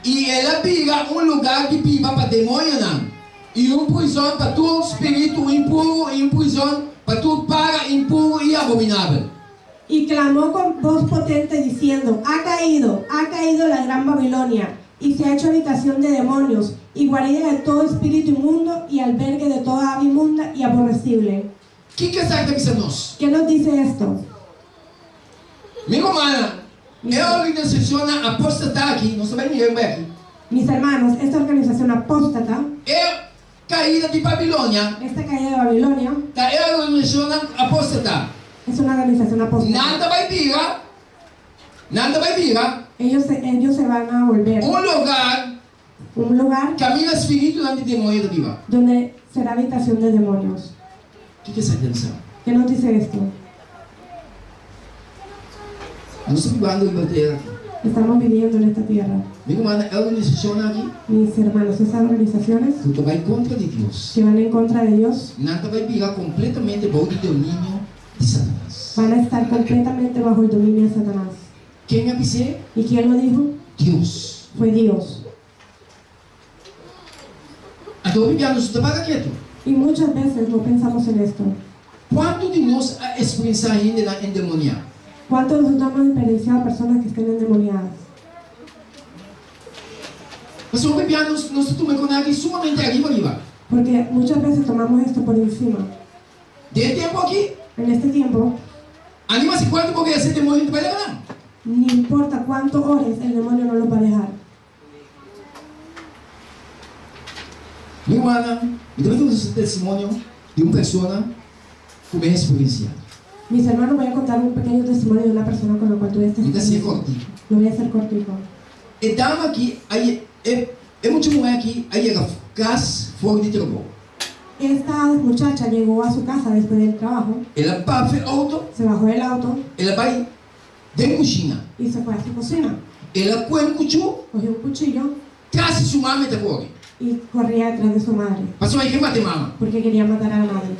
Speaker 1: E ela pega lugar de pipa para demônio, e prisão para todo espírito impuro, e prisão para todo para impuro e abominável.
Speaker 2: Y clamó con voz potente diciendo: ha caído la gran Babilonia, y se ha hecho habitación de demonios, y guarida de todo espíritu inmundo, y albergue de toda ave inmunda y aborrecible.
Speaker 1: O que está dizendo nós?
Speaker 2: ¿Qué nos dice esto?
Speaker 1: Minha irmã, é a organização apóstata aqui, não sabemos ninguém aqui.
Speaker 2: Mis hermanos, esta organización apóstata,
Speaker 1: É caída de Babilônia,
Speaker 2: esta caída de Babilonia,
Speaker 1: é a organização apóstata.
Speaker 2: es una organización apóstata.
Speaker 1: Nada vai virar
Speaker 2: Ellos se van a volver
Speaker 1: um lugar
Speaker 2: un lugar
Speaker 1: caminho espírito de demônio da viva.
Speaker 2: donde será habitación de demonios.
Speaker 1: O que é essa intenção?
Speaker 2: ¿Qué nos dice esto?
Speaker 1: Nós estamos vivendo em bater.
Speaker 2: Estamos viviendo en esta tierra.
Speaker 1: Minha irmã, é a organização aqui
Speaker 2: Mis hermanos, esas organizaciones
Speaker 1: que vai contra de Deus.
Speaker 2: que van en contra de Dios
Speaker 1: Nada vai virar completamente bajo o domínio de Satanás.
Speaker 2: van a estar completamente bajo el dominio de Satanás.
Speaker 1: Quem avisou?
Speaker 2: ¿Y quién lo dijo?
Speaker 1: Deus.
Speaker 2: Fue Dios.
Speaker 1: Então, Bíblia nos para quieto.
Speaker 2: Y muchas veces no pensamos en esto.
Speaker 1: Quanto de nós a experienciar ainda na endemoniada?
Speaker 2: ¿Cuántos de nosotros hemos experienciado personas que estén endemoniadas?
Speaker 1: Mas o Bíblia nos toma com aqui sumamente arriba.
Speaker 2: Porque muchas veces tomamos esto por encima.
Speaker 1: De tempo aqui,
Speaker 2: En este tiempo,
Speaker 1: anima-se quanto porque esse demônio vai levar.
Speaker 2: ni importa cuánto ores, el demonio no lo va a dejar.
Speaker 1: Minha irmã, eu também tenho um testemunho de uma pessoa que me experienciado.
Speaker 2: Mis hermanos, voy a contar un pequeño testimonio de una persona con la cual tuve esta
Speaker 1: Ainda assim é
Speaker 2: experiencia.
Speaker 1: cortinho.
Speaker 2: Lo voy a hacer cortico.
Speaker 1: E dama aqui, aí, é muito mulher aqui, aí era gás, fogo de trovão.
Speaker 2: Esta muchacha llegó a su casa después del trabajo,
Speaker 1: Ela passa o auto,
Speaker 2: se bajó del auto
Speaker 1: ela vai de cozinha.
Speaker 2: y se fue a su cocina.
Speaker 1: Ela põe um cuchu,
Speaker 2: Cogió un cuchillo
Speaker 1: traz sua mãe e corre.
Speaker 2: y corría detrás de su madre,
Speaker 1: Passou aí que mate mama.
Speaker 2: porque quería matar a la madre.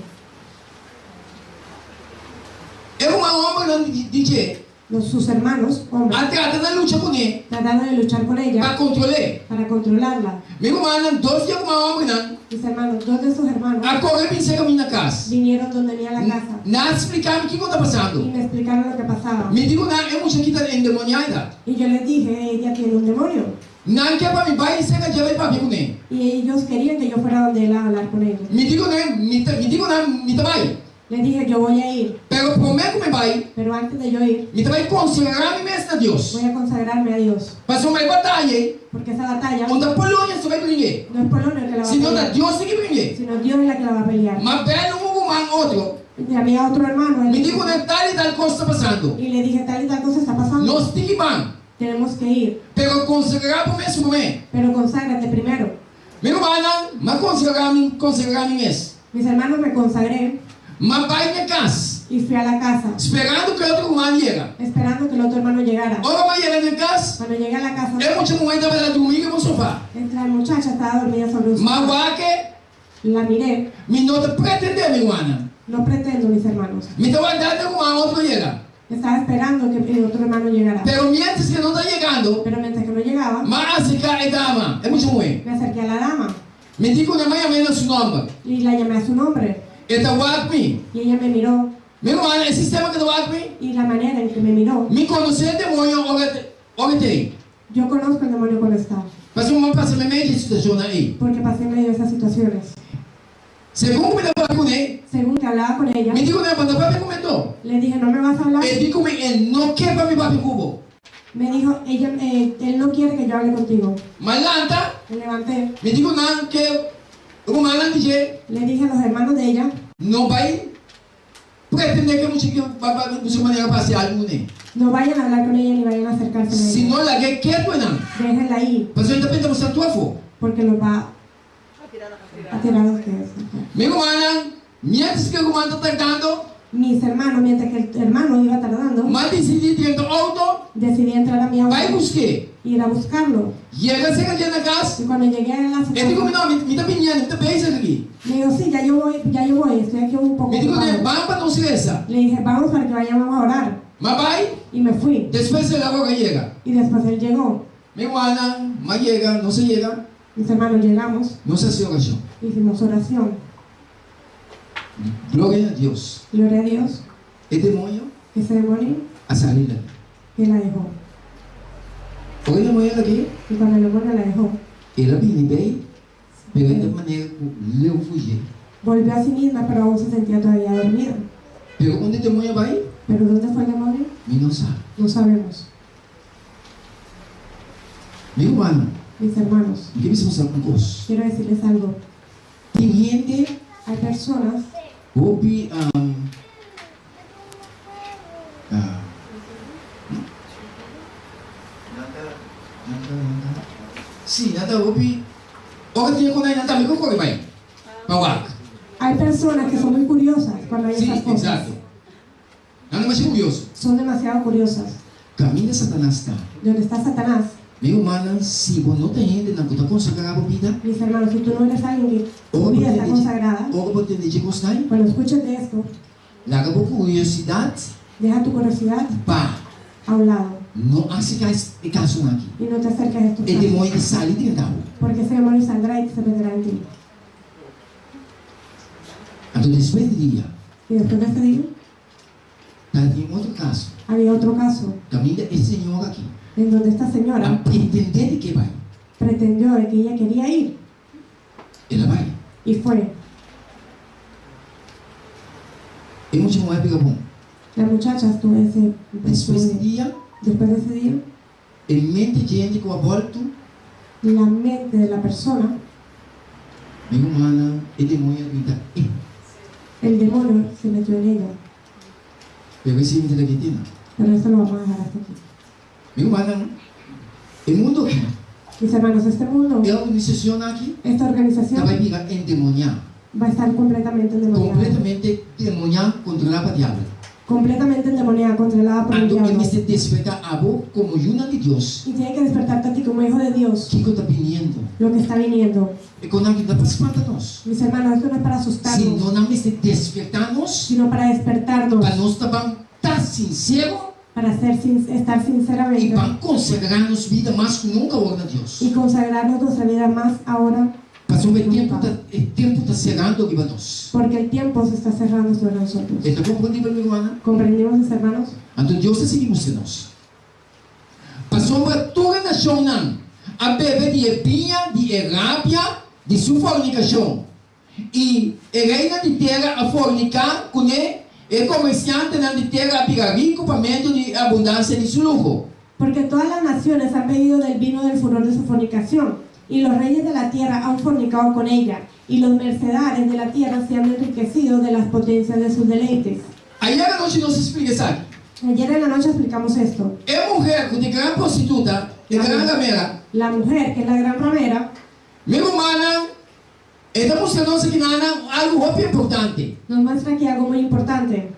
Speaker 1: É uma homem DJ.
Speaker 2: Sus hermanos, hombres,
Speaker 1: A trata da luta com ele,
Speaker 2: tratando de luchar con
Speaker 1: para
Speaker 2: ella
Speaker 1: controlar.
Speaker 2: para controlarla.
Speaker 1: Meu irmão, dois dias com uma homem, não.
Speaker 2: Mis hermanos, dos de sus hermanos
Speaker 1: A correr pensei a minha casa.
Speaker 2: vinieron donde venía la casa
Speaker 1: Não explicar o que está
Speaker 2: y
Speaker 1: passando.
Speaker 2: me explicaron lo que pasaba.
Speaker 1: Me digo, não, é uma chiquita endemoniada.
Speaker 2: Y yo les dije: ella tiene un demonio.
Speaker 1: Não quer para mim, vai e chega já vai para com ele.
Speaker 2: Y ellos querían que yo fuera donde él a hablar con ellos.
Speaker 1: Me digo, não, me vai.
Speaker 2: Les dije: yo voy a ir,
Speaker 1: Pero prometo que me vai.
Speaker 2: pero antes de yo ir,
Speaker 1: Me vai consagrar me mesmo a Deus.
Speaker 2: voy a consagrarme a Dios.
Speaker 1: Passou uma batalha,
Speaker 2: Porque esa batalla
Speaker 1: onde a Polônia só vai brincar.
Speaker 2: no es Polonia el que la va a
Speaker 1: Senão da
Speaker 2: pelear,
Speaker 1: Deus tem que brincar.
Speaker 2: sino Dios es la que la va a pelear.
Speaker 1: Mas pega um humano outro.
Speaker 2: Y había otro hermano, él
Speaker 1: Me
Speaker 2: dijo,
Speaker 1: digo, não, tal e tal coisa está passando.
Speaker 2: y le dije: tal y tal cosa está pasando,
Speaker 1: Nós temos que ir.
Speaker 2: tenemos que ir,
Speaker 1: Pero consagrar por mesmo momento.
Speaker 2: pero conságrate primero.
Speaker 1: Meu irmão, mas consagrar me mesmo.
Speaker 2: Mis hermanos, me consagré
Speaker 1: Mas vai na casa,
Speaker 2: y fui a la casa,
Speaker 1: esperando que outro humano chegue.
Speaker 2: esperando que el otro hermano llegara.
Speaker 1: Ora vai chegar na casa,
Speaker 2: Cuando llegué a la casa,
Speaker 1: é muita mulher para dormir no sofá.
Speaker 2: la muchacha estaba dormida sobre un
Speaker 1: Mas
Speaker 2: sofá.
Speaker 1: vai que
Speaker 2: La miré,
Speaker 1: me nota pretender, meu irmão.
Speaker 2: no pretendo, mis hermanos.
Speaker 1: Me dá vontade de arrumar outro chega.
Speaker 2: Estaba esperando que el otro hermano llegara.
Speaker 1: Pero mientras que não está chegando,
Speaker 2: Pero mientras que no llegaba,
Speaker 1: mas se cai dama, é muita mulher.
Speaker 2: me acerqué a la dama
Speaker 1: Me digo na manhã menos o nome.
Speaker 2: y la llamé a su nombre.
Speaker 1: Está walk me.
Speaker 2: Y ella me miró,
Speaker 1: Meu irmão, esse sistema que está walk me,
Speaker 2: y la manera en que me miró,
Speaker 1: me conhecer demônio, ora Ok,
Speaker 2: Yo conozco el demonio cuando está,
Speaker 1: mas uma passa me meio de situação aí.
Speaker 2: porque pasé en medio de esas situaciones.
Speaker 1: Segundo me dava com ele,
Speaker 2: Según que hablaba con ella,
Speaker 1: me digo né, quando papai comentou,
Speaker 2: le dije, ¿no me vas a hablar?
Speaker 1: ele digo me não quer para me papai cubo.
Speaker 2: Me dijo, él no quiere que yo hable contigo.
Speaker 1: Malanta,
Speaker 2: Me levanté,
Speaker 1: me digo não que o malanta dizer
Speaker 2: le dije a los hermanos de ella,
Speaker 1: não vai pretender que você maneira passear algo né.
Speaker 2: no vayan a hablar con ella ni vayan a acercarse a
Speaker 1: Se
Speaker 2: ella.
Speaker 1: não lá que quer tu não.
Speaker 2: Déjenla ahí,
Speaker 1: Mas eu também estamos a tua avó.
Speaker 2: porque los va a tirar a ustedes.
Speaker 1: Me mana, mientras que o comando está tratando,
Speaker 2: Mis hermanos, mientras que el hermano iba tardando,
Speaker 1: mas decidi dentro do auto,
Speaker 2: decidí entrar a mi auto
Speaker 1: vai buscar.
Speaker 2: e ir a buscarlo.
Speaker 1: Chega aqui na casa,
Speaker 2: Y cuando llegué a la
Speaker 1: eu digo,
Speaker 2: casa,
Speaker 1: não, me está pinhando, me está pensando aqui.
Speaker 2: le digo, sí, ya yo voy, estoy aquí un poco
Speaker 1: Me digo,
Speaker 2: ocupado.
Speaker 1: vamos para não se essa.
Speaker 2: Le dije, vamos para que vayamos a orar.
Speaker 1: Mas vai,
Speaker 2: Y me fui.
Speaker 1: depois ele agora chega.
Speaker 2: Y después él llegó.
Speaker 1: Me mana, mas chega, não se chega,
Speaker 2: Mis hermanos llegamos,
Speaker 1: não se hace oração.
Speaker 2: hicimos oración.
Speaker 1: Glória a Deus.
Speaker 2: Gloria a Dios,
Speaker 1: E demônio
Speaker 2: ese demonio
Speaker 1: a sair dali.
Speaker 2: que la dejó.
Speaker 1: O demônio aqui,
Speaker 2: Y cuando el demonio la dejó,
Speaker 1: ele vem bem, mas de maneira que eu fugi.
Speaker 2: volvió a sí misma, pero aún se sentía todavía dormida.
Speaker 1: Pero onde o demônio vai,
Speaker 2: ¿Pero dónde fue el demonio?
Speaker 1: me não sabe.
Speaker 2: No sabemos.
Speaker 1: Meu mano,
Speaker 2: Mis hermanos,
Speaker 1: o que me mostrar com Deus?
Speaker 2: quiero decirles algo.
Speaker 1: Tem gente
Speaker 2: Hay personas
Speaker 1: houve sim, nada houve. Ora tinha quando ainda também concorre bem. Pauac.
Speaker 2: Hay personas que son muy curiosas cuando hay
Speaker 1: Sim,
Speaker 2: esas cosas.
Speaker 1: exato. Nada mais curioso.
Speaker 2: Son demasiado curiosas.
Speaker 1: Caminho de Satanás está.
Speaker 2: Donde está Satanás,
Speaker 1: Meu mano, se você não tem gente na conta consagrada a vida,
Speaker 2: mis hermanos, si tú no eres alguien que tu vida está consagrada,
Speaker 1: ora você tem de gostar,
Speaker 2: cuando escuches de esto,
Speaker 1: larga por curiosidade,
Speaker 2: deja tu curiosidad
Speaker 1: pá,
Speaker 2: a un lado
Speaker 1: não acha que é caso aqui.
Speaker 2: y no te acerques a estos
Speaker 1: E
Speaker 2: casos,
Speaker 1: demônio sai de dentro.
Speaker 2: porque ese demonio saldrá y se meterá en ti.
Speaker 1: Então, depois de dia,
Speaker 2: Y después de ese día,
Speaker 1: tem outro caso.
Speaker 2: había otro caso
Speaker 1: Caminho de Senhor aqui.
Speaker 2: en donde esta
Speaker 1: A
Speaker 2: señora
Speaker 1: entender de que vai.
Speaker 2: pretendió de que ella quería ir
Speaker 1: Ela vai.
Speaker 2: y fue.
Speaker 1: É uma época bom.
Speaker 2: La muchacha estuvo
Speaker 1: Depois de dia,
Speaker 2: después de ese día,
Speaker 1: em mente de gente que volta,
Speaker 2: la mente de la persona,
Speaker 1: meu humana, e demônio grita.
Speaker 2: el demonio se metió en ella.
Speaker 1: Eu esse mente da gente,
Speaker 2: Pero esto lo vamos a dejar hasta aquí.
Speaker 1: meu humana, o mundo aqui,
Speaker 2: Mis hermanos, este mundo,
Speaker 1: a organização aqui,
Speaker 2: esta organización
Speaker 1: vai ficar endemoniada.
Speaker 2: va a estar completamente endemoniada.
Speaker 1: Completamente demoniada, controlada pelo diabo.
Speaker 2: Completamente endemoniada, controlada por el
Speaker 1: Então, ele
Speaker 2: diablo.
Speaker 1: se desperta a vos como una de Deus.
Speaker 2: Y tiene que despertarte a ti como hijo de Dios,
Speaker 1: O que está viniendo?
Speaker 2: lo que está viniendo.
Speaker 1: É quando alguém está participando-nos.
Speaker 2: Mis hermanos, esto no es para
Speaker 1: Se
Speaker 2: asustarnos,
Speaker 1: não nos despertarmos,
Speaker 2: sino para despertarnos,
Speaker 1: para nós também estar sincero
Speaker 2: para estar
Speaker 1: e
Speaker 2: sinceramente
Speaker 1: para consagrar-nos vida mais que nunca agora a Deus.
Speaker 2: y consagrarnos nuestra vida más ahora,
Speaker 1: Mas o tempo está chegando aqui para nós.
Speaker 2: porque el tiempo se está cerrando sobre nosotros.
Speaker 1: Está compreendido, minha irmã?
Speaker 2: ¿Comprendimos, mis hermanos?
Speaker 1: Então Deus está seguindo de nós. Passou para toda a nação, não. A bebê de espinha, de rábia, de sua fornicação. E a reina de terra a fornicar com ele, e comerciante de terra a pegar rico para de abundância de seu lujo.
Speaker 2: Porque todas las naciones han bebido del vino del furor de su fornicación, y los reyes de la tierra han fornicado con ella, y los mercaderes de la tierra se han enriquecido de las potencias de sus deleites.
Speaker 1: Aí a noite nos explica isso aqui.
Speaker 2: Ayer en la noche explicamos esto.
Speaker 1: É mulher de grande prostituta, de grande ramera,
Speaker 2: La mujer, que es la gran ramera,
Speaker 1: meu irmão, está mostrando aqui algo muito importante.
Speaker 2: nos muestra aquí algo muy importante.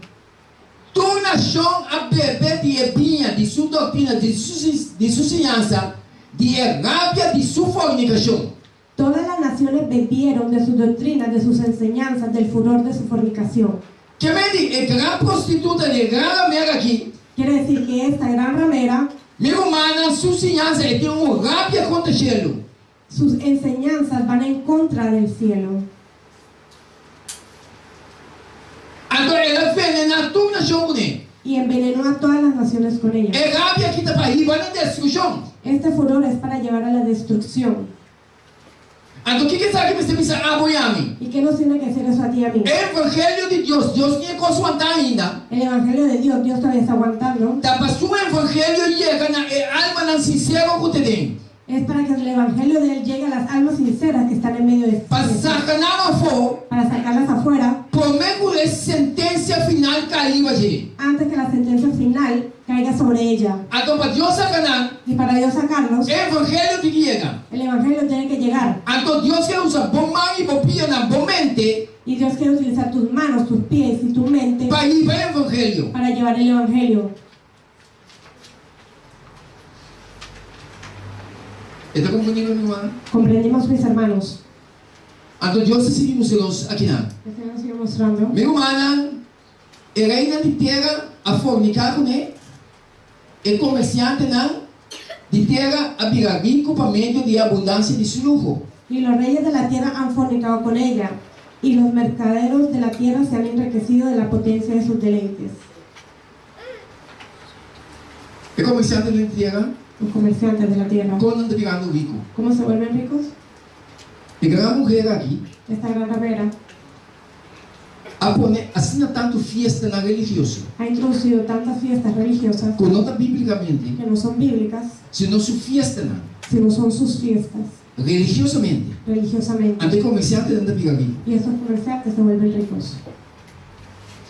Speaker 1: Toda nação a beber de espinha, de sua doutrina, de sua ensinança, de rábia, de sua fornicação.
Speaker 2: Todas las naciones bebieron de sus doctrinas, de sus enseñanzas, del furor de su fornicación.
Speaker 1: Que me diz, grande prostituta de grande ramera aqui,
Speaker 2: Quiere decir que esta gran ramera,
Speaker 1: meu irmão, sua ensinança tem rábia contra o cielo.
Speaker 2: sus enseñanzas van en contra del cielo.
Speaker 1: Então ela vem na tua nação,
Speaker 2: y envenenó a todas las naciones con ella.
Speaker 1: É rabia que está para ir para a destruição.
Speaker 2: Este furor es para llevar a la destrucción.
Speaker 1: Então, o que sabe que você precisa apoiar?
Speaker 2: ¿Y qué nos tiene que hacer eso a ti y a mí?
Speaker 1: O Evangelho de Deus, Deus não é consumantar ainda.
Speaker 2: El Evangelio de Dios, Dios todavía está aguantando.
Speaker 1: Tá para o Evangelho chega na alma não sincera que tem.
Speaker 2: Es para que el Evangelio de Él llegue a las almas sinceras que están en medio de
Speaker 1: Para sacanar fora.
Speaker 2: para sacarlas afuera,
Speaker 1: Por meio de sentença final cair allí.
Speaker 2: antes que la sentencia final caiga sobre ella.
Speaker 1: Então, para Deus sacanar,
Speaker 2: Y para Dios sacarlos,
Speaker 1: o Evangelho te chega.
Speaker 2: el Evangelio tiene que llegar.
Speaker 1: Então, Deus quer usar bom mão e bom pia na bom mente
Speaker 2: Y Dios quiere utilizar tus manos, tus pies y tu mente
Speaker 1: para ir para o Evangelho.
Speaker 2: para llevar el Evangelio.
Speaker 1: Está comigo, meu irmão?
Speaker 2: Comprendimos, mis hermanos.
Speaker 1: Então, Deus está seguindo os aqui não.
Speaker 2: El Señor nos sigue mostrando.
Speaker 1: Meu irmão, a reina de terra a fornicar com ele, o comerciante não, de terra a virar rico para meio de abundância de seu lujo.
Speaker 2: Y los reyes de la tierra han fornicado con ella, y los mercaderos de la tierra se han enriquecido de la potencia de sus deleites.
Speaker 1: O comerciante de terra,
Speaker 2: Los comerciantes de la tierra,
Speaker 1: quando anda virando rico.
Speaker 2: ¿cómo se vuelven ricos?
Speaker 1: E a mulher aqui,
Speaker 2: Esta gran ramera
Speaker 1: a poner, assina tanto fiesta na religioso,
Speaker 2: ha introducido tantas fiestas religiosas
Speaker 1: que não está biblicamente,
Speaker 2: que no son bíblicas,
Speaker 1: senão su fiesta não,
Speaker 2: sino son sus fiestas,
Speaker 1: religiosamente.
Speaker 2: religiosamente.
Speaker 1: Então, o comerciante anda virando rico.
Speaker 2: Y estos comerciantes se vuelven ricos.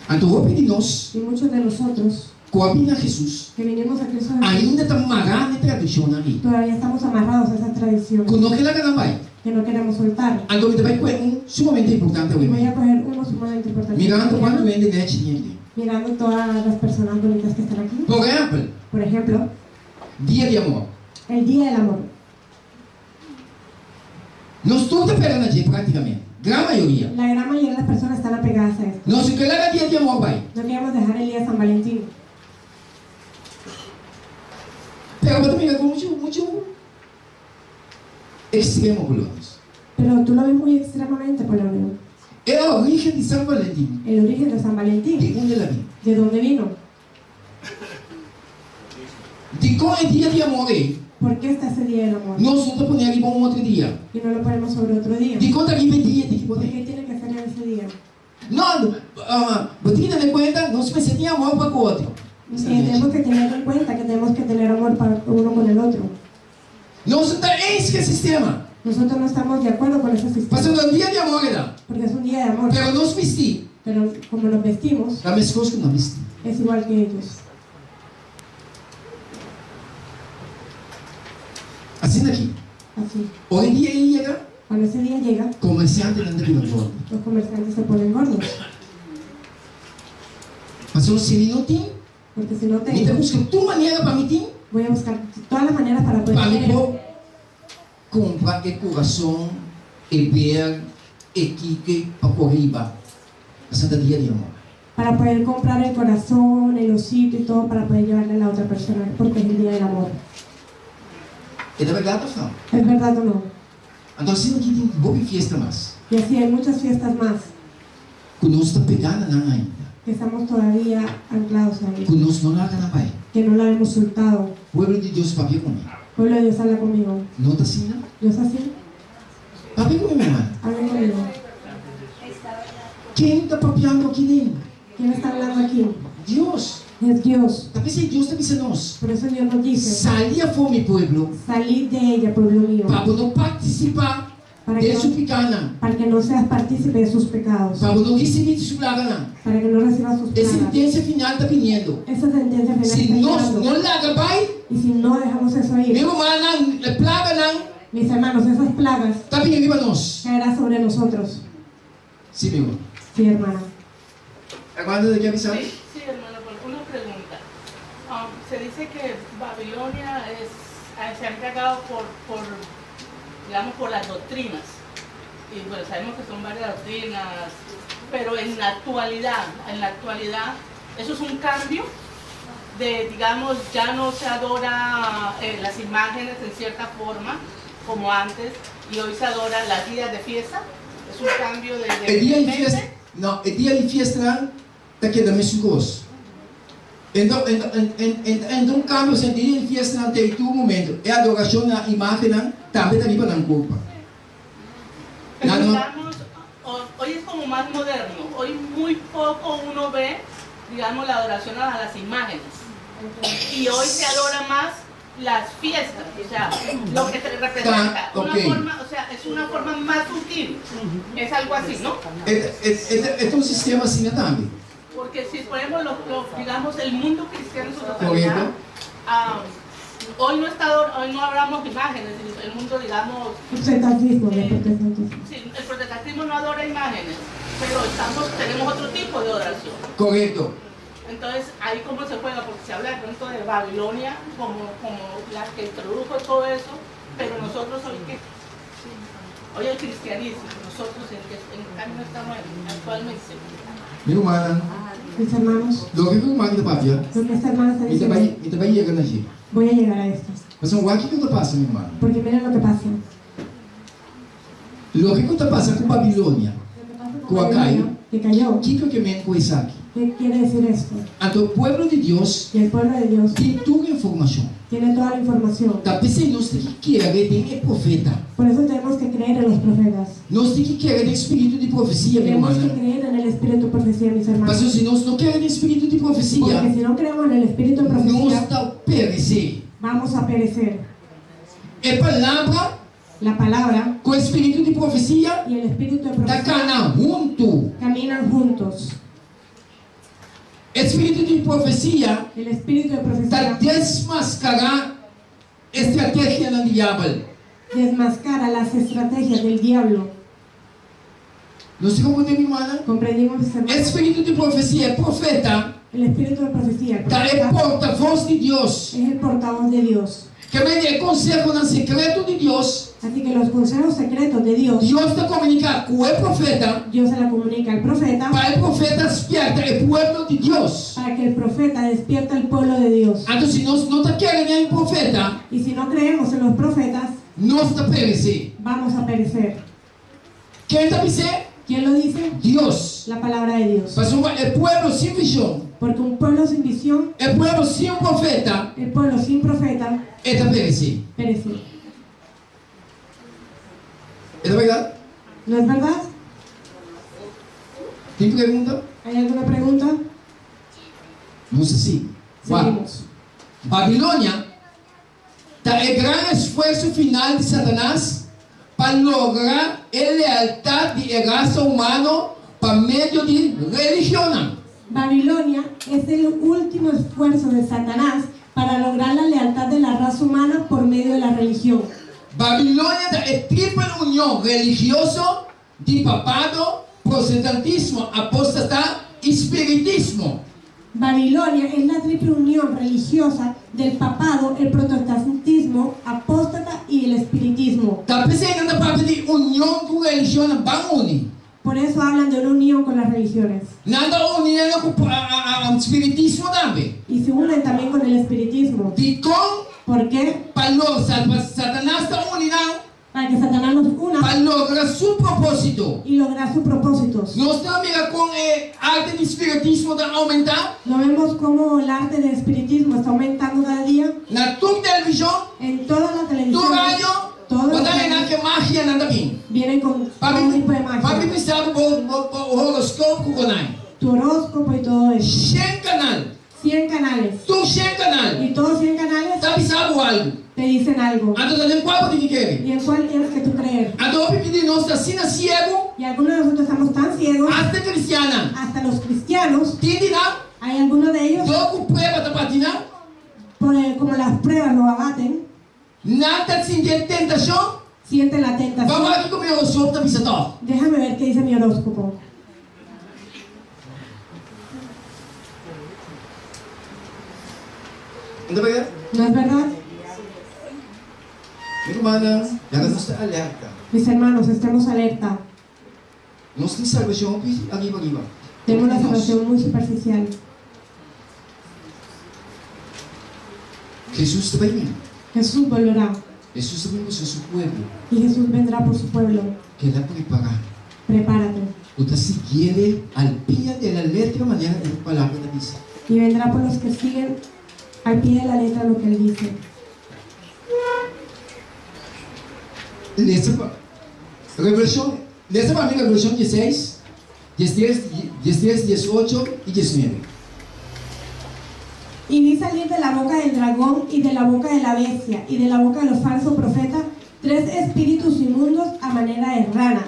Speaker 1: Então, vou pedir nós,
Speaker 2: Y muchos de nosotros
Speaker 1: coabina Jesus,
Speaker 2: que vinimos a Cristo Jesús,
Speaker 1: ainda estamos amarrados na tradição ali.
Speaker 2: todavía estamos amarrados a esa tradición
Speaker 1: Que não quer que não vai.
Speaker 2: que no queremos soltar.
Speaker 1: Então, me vai com sumamente importante
Speaker 2: Y voy
Speaker 1: hoje.
Speaker 2: a coger uno sumamente importante.
Speaker 1: Mirando quanto vende net tinha aqui.
Speaker 2: Mirando todas las personas bonitas que están aquí.
Speaker 1: Por exemplo,
Speaker 2: Por ejemplo,
Speaker 1: dia de amor.
Speaker 2: el Día del Amor.
Speaker 1: Nós todos esperando aqui, praticamente. Gran maioria.
Speaker 2: La gran mayoría de las personas están apegadas a esto.
Speaker 1: Não se quer que dia de amor vai.
Speaker 2: No queremos dejar el día de San Valentín.
Speaker 1: Pero também é muito extremo para nós.
Speaker 2: Pero tú lo ves muy extremadamente, Polonio.
Speaker 1: É a origem de São Valentim.
Speaker 2: El origen de San Valentín.
Speaker 1: De onde ela vem?
Speaker 2: ¿De dónde vino?
Speaker 1: De qual é o dia de amor aí?
Speaker 2: ¿Por qué está ese Día del Amor?
Speaker 1: Nós vamos poner aqui para outro dia.
Speaker 2: Y no lo ponemos sobre otro día.
Speaker 1: De quanto aqui dia tem que
Speaker 2: ¿Por
Speaker 1: poner?
Speaker 2: qué tiene que ser en ese día?
Speaker 1: Não, você tem que conta, nós precisamos amor para o outro.
Speaker 2: Tenemos que tener en cuenta que tenemos que tener amor para uno con el otro.
Speaker 1: Nós não estamos esse sistema.
Speaker 2: Nosotros no estamos de acuerdo con ese sistema.
Speaker 1: Passando um dia de amor lá.
Speaker 2: Porque es un día de amor.
Speaker 1: Pero nós vestimos.
Speaker 2: Pero como nos vestimos,
Speaker 1: A mesma coisa que nós vestimos.
Speaker 2: es igual que ellos.
Speaker 1: Assim aqui.
Speaker 2: Así.
Speaker 1: Hoje em dia ele chega,
Speaker 2: Cuando ese día llega,
Speaker 1: comerciante anda pelo gordo.
Speaker 2: los comerciantes se ponen gordos.
Speaker 1: Mas se ele não tem,
Speaker 2: Porque si no
Speaker 1: ele
Speaker 2: tengo,
Speaker 1: busca tua maneira para mim ter.
Speaker 2: voy a buscar todas las maneras para poder
Speaker 1: Para mim
Speaker 2: tener.
Speaker 1: vou comprar o coração, e ver, e que para correr para Santa Dia de Amor.
Speaker 2: Para poder comprar el corazón, el osito y todo para poder llevarle a la otra persona. Porque es el día del amor.
Speaker 1: É da verdade ou não?
Speaker 2: ¿Es verdad o no?
Speaker 1: Então assim aqui tem boa fiesta mais.
Speaker 2: Y así hay muchas fiestas más
Speaker 1: Que nós está pegando não ainda.
Speaker 2: que estamos todavía anclados ahí.
Speaker 1: Que nós não larga na pai.
Speaker 2: Que no la hemos soltado.
Speaker 1: O pueblo de Deus para vir comigo.
Speaker 2: Pueblo de Dios, habla conmigo.
Speaker 1: Não está assim, não?
Speaker 2: ¿Dios así?
Speaker 1: Para vir comigo, minha irmã.
Speaker 2: Habla conmigo.
Speaker 1: Quem está papiando aqui dentro?
Speaker 2: ¿Quién está hablando aquí?
Speaker 1: Deus.
Speaker 2: Es Dios.
Speaker 1: Está pensando Deus, está pensando nós.
Speaker 2: Por eso Dios nos dice,
Speaker 1: Salir a fome, pueblo,
Speaker 2: salid de ella, pueblo mío,
Speaker 1: para não participar
Speaker 2: para
Speaker 1: de
Speaker 2: que,
Speaker 1: sua
Speaker 2: no,
Speaker 1: picana,
Speaker 2: para que no seas partícipe de sus pecados,
Speaker 1: para não receber de sua plaga.
Speaker 2: para que no recibas sus
Speaker 1: A
Speaker 2: plagas.
Speaker 1: sentença final está vindo.
Speaker 2: Esa sentencia final
Speaker 1: Se
Speaker 2: está
Speaker 1: nós
Speaker 2: llegando.
Speaker 1: não larga pai,
Speaker 2: Y si no dejamos eso ir,
Speaker 1: meu irmão, a plaga não
Speaker 2: mis hermanos, esas plagas
Speaker 1: está vindo para nós.
Speaker 2: caerán sobre nosotros.
Speaker 1: Sim, meu irmão.
Speaker 2: Sí, hermana.
Speaker 1: Agora de que avisar?
Speaker 3: Sí, hermano, por una pregunta. Se dice que Babilonia se ha encargado digamos, por las doctrinas. Y bueno, sabemos que son varias doctrinas, pero en la actualidad, eso es un cambio de, digamos, ya no se adora las imágenes en cierta forma, como antes, y hoy se adoran las días de fiesta. Es un cambio de
Speaker 1: O dia de
Speaker 3: mente.
Speaker 1: fiesta, não, o dia de fiesta está quedando mesmo gosto. Então, cambio sentido em fiesta não tem todo momento. É adoração na imagem, também está viva na culpa.
Speaker 3: Pero
Speaker 1: No, no.
Speaker 3: digamos, hoy es como más moderno. Hoy muy poco uno ve, digamos, la adoración a las imágenes. Y hoy se adora más las fiestas, o sea, lo que se representa.
Speaker 1: Ok.
Speaker 3: Una forma, o sea, es una forma más sutil. Es algo así, ¿no?
Speaker 1: É um sistema assim também.
Speaker 3: Porque si ponemos, digamos, el mundo cristiano en su
Speaker 1: Correcto.
Speaker 3: totalidad, hoy no hablamos imágenes, el mundo, digamos,
Speaker 2: Protestantismo, de protestantismo.
Speaker 3: sí, el protestantismo no adora imágenes, pero tenemos otro tipo de adoración.
Speaker 1: Correto.
Speaker 3: Entonces, ahí cómo se juega, porque se habla de pronto de Babilonia como la que introdujo todo eso, pero nosotros hoy el cristianismo, nosotros en qué camino estamos actualmente.
Speaker 1: Mi hermana,
Speaker 2: Mis hermanos,
Speaker 1: lo que eu mando para ver,
Speaker 2: lo que esta hermana está
Speaker 1: me
Speaker 2: diciendo,
Speaker 1: vai chegando aqui.
Speaker 2: voy a llegar a esto.
Speaker 1: Mas o que está passando, meu irmão?
Speaker 2: Porque miren lo que pasa.
Speaker 1: Lo que está passando com Babilônia, com Acaio,
Speaker 2: Que cayó.
Speaker 1: o que me com Isaac?
Speaker 2: ¿Qué quiere decir esto?
Speaker 1: Então, o povo de Deus
Speaker 2: Que el pueblo de Dios
Speaker 1: tem toda a informação.
Speaker 2: tiene toda la información.
Speaker 1: Tá pensando, nós temos que querer ter profeta.
Speaker 2: Por eso tenemos que creer en los profetas.
Speaker 1: Nós temos que querer ter espírito de profecia, meu
Speaker 2: Tenemos que
Speaker 1: irmão.
Speaker 2: creer en el espíritu de profecía, mis hermanos.
Speaker 1: Mas se nós não queremos espírito de
Speaker 2: Porque
Speaker 1: profecia,
Speaker 2: si no creemos en el espíritu de
Speaker 1: nós
Speaker 2: profecía,
Speaker 1: estamos perecer.
Speaker 2: vamos a perecer.
Speaker 1: É palavra
Speaker 2: La palabra
Speaker 1: com espírito de profecia
Speaker 2: y el espíritu de
Speaker 1: tá
Speaker 2: profecía
Speaker 1: caminhando junto.
Speaker 2: caminan juntos.
Speaker 1: Espírito de profecia
Speaker 2: El espíritu de
Speaker 1: está
Speaker 2: profecía
Speaker 1: desmascarar estratégia do diabo.
Speaker 2: desmascara las estrategias del diablo.
Speaker 1: Não sei como minha irmã.
Speaker 2: ¿Comprendimos, mis hermanos?
Speaker 1: Espírito de profecia é profeta,
Speaker 2: El espíritu de profecía, el
Speaker 1: tá é
Speaker 2: profeta,
Speaker 1: porta-voz de Deus.
Speaker 2: es el portavoz de Dios.
Speaker 1: Que me consejo no secreto de Deus.
Speaker 2: Así que los consejos secretos de Dios,
Speaker 1: Deus está comunicando com o profeta,
Speaker 2: Dios se la comunica al profeta
Speaker 1: para o profeta despierta o povo de Deus.
Speaker 2: para que el profeta despierta al pueblo de Dios.
Speaker 1: Então, se nós não está querendo o profeta,
Speaker 2: Y si no creemos en los profetas,
Speaker 1: nós está perecer.
Speaker 2: vamos a perecer.
Speaker 1: Quem está perecer?
Speaker 2: ¿Quién lo dice?
Speaker 1: Deus.
Speaker 2: La palabra de Dios.
Speaker 1: Mas o povo sem visão,
Speaker 2: Porque un pueblo sin visión,
Speaker 1: o povo sem profeta,
Speaker 2: el pueblo sin profeta,
Speaker 1: está perecer.
Speaker 2: perece.
Speaker 1: É verdade?
Speaker 2: ¿No es verdad?
Speaker 1: Tem pergunta?
Speaker 2: ¿Hay alguna pregunta?
Speaker 1: Não sei se.
Speaker 2: Seguimos.
Speaker 1: Babilônia está o grande esforço final de Satanás para lograr a lealdade de raça humana por meio de religião.
Speaker 2: Babilonia es el último esfuerzo de Satanás para lograr la lealtad de la raza humana por medio de la religión.
Speaker 1: Babilônia é a tripla união religiosa de papado, protestantismo, apostata e espiritismo.
Speaker 2: Babilonia es la triple unión religiosa del papado, el protestantismo, apóstata y el espiritismo.
Speaker 1: Está pensando na parte de união com religião vão unir.
Speaker 2: Por eso hablan de una unión con las religiones.
Speaker 1: Nada unindo com o espiritismo também.
Speaker 2: Y se unen también con el espiritismo.
Speaker 1: De com
Speaker 2: ¿Por qué?
Speaker 1: para Satanás está unindo
Speaker 2: Para que Satanás nos una
Speaker 1: para lograr seu propósito.
Speaker 2: y lograr sus propósitos.
Speaker 1: Nós estamos com a arte de espiritismo está aumentando.
Speaker 2: ¿No vemos cómo el arte del espiritismo está aumentando cada día?
Speaker 1: Na tua televisão,
Speaker 2: En toda la
Speaker 1: tu
Speaker 2: televisión,
Speaker 1: rádio,
Speaker 2: todas
Speaker 1: você
Speaker 2: las
Speaker 1: vai que magia nada bem.
Speaker 2: vienen con todo tipo de
Speaker 1: Para
Speaker 2: magia.
Speaker 1: pensar o horoscópio com nós.
Speaker 2: Tu horóscopo y todo eso.
Speaker 1: 100 canal.
Speaker 2: 100 canales.
Speaker 1: Tu 100 canal.
Speaker 2: Y todos 100 canales
Speaker 1: Está pensando algo.
Speaker 2: te dicen algo.
Speaker 1: Então, tem qual que quer.
Speaker 2: ¿Y en cuál tienes que tú creer?
Speaker 1: Então, o pedir nós está sendo cego,
Speaker 2: Y algunos de nosotros estamos tan ciegos,
Speaker 1: até cristiana.
Speaker 2: hasta los cristianos,
Speaker 1: Tende lá,
Speaker 2: hay algunos de ellos,
Speaker 1: logo prueba da patina,
Speaker 2: como las pruebas lo abaten,
Speaker 1: nada sem ter tentação.
Speaker 2: sienten la
Speaker 1: Vamos
Speaker 2: tentación.
Speaker 1: aqui com o meu horoscópio da pisató.
Speaker 2: Déjame ver qué dice mi horóscopo.
Speaker 1: Não é?
Speaker 2: ¿No es verdad?
Speaker 1: Minha irmã, ela não está alerta.
Speaker 2: Mis hermanos, estemos alerta.
Speaker 1: Nós temos salvação arriba.
Speaker 2: Tenemos una salvación muy superficial.
Speaker 1: Jesus está bem.
Speaker 2: Jesús volverá
Speaker 1: Jesus está bem com o seu povo.
Speaker 2: y Jesús vendrá por su pueblo.
Speaker 1: Que ela preparar.
Speaker 2: Prepárate.
Speaker 1: Você seguir al pie de la letra maneira da palavra da diz.
Speaker 2: y vendrá por los que siguen al pie de la letra lo que él dice.
Speaker 1: Lees para mí Revelation 16, 17, 18 y 19.
Speaker 2: Y vi salir de la boca del dragón y de la boca de la bestia y de la boca de los falsos profetas 3 espíritus inmundos a manera de ranas.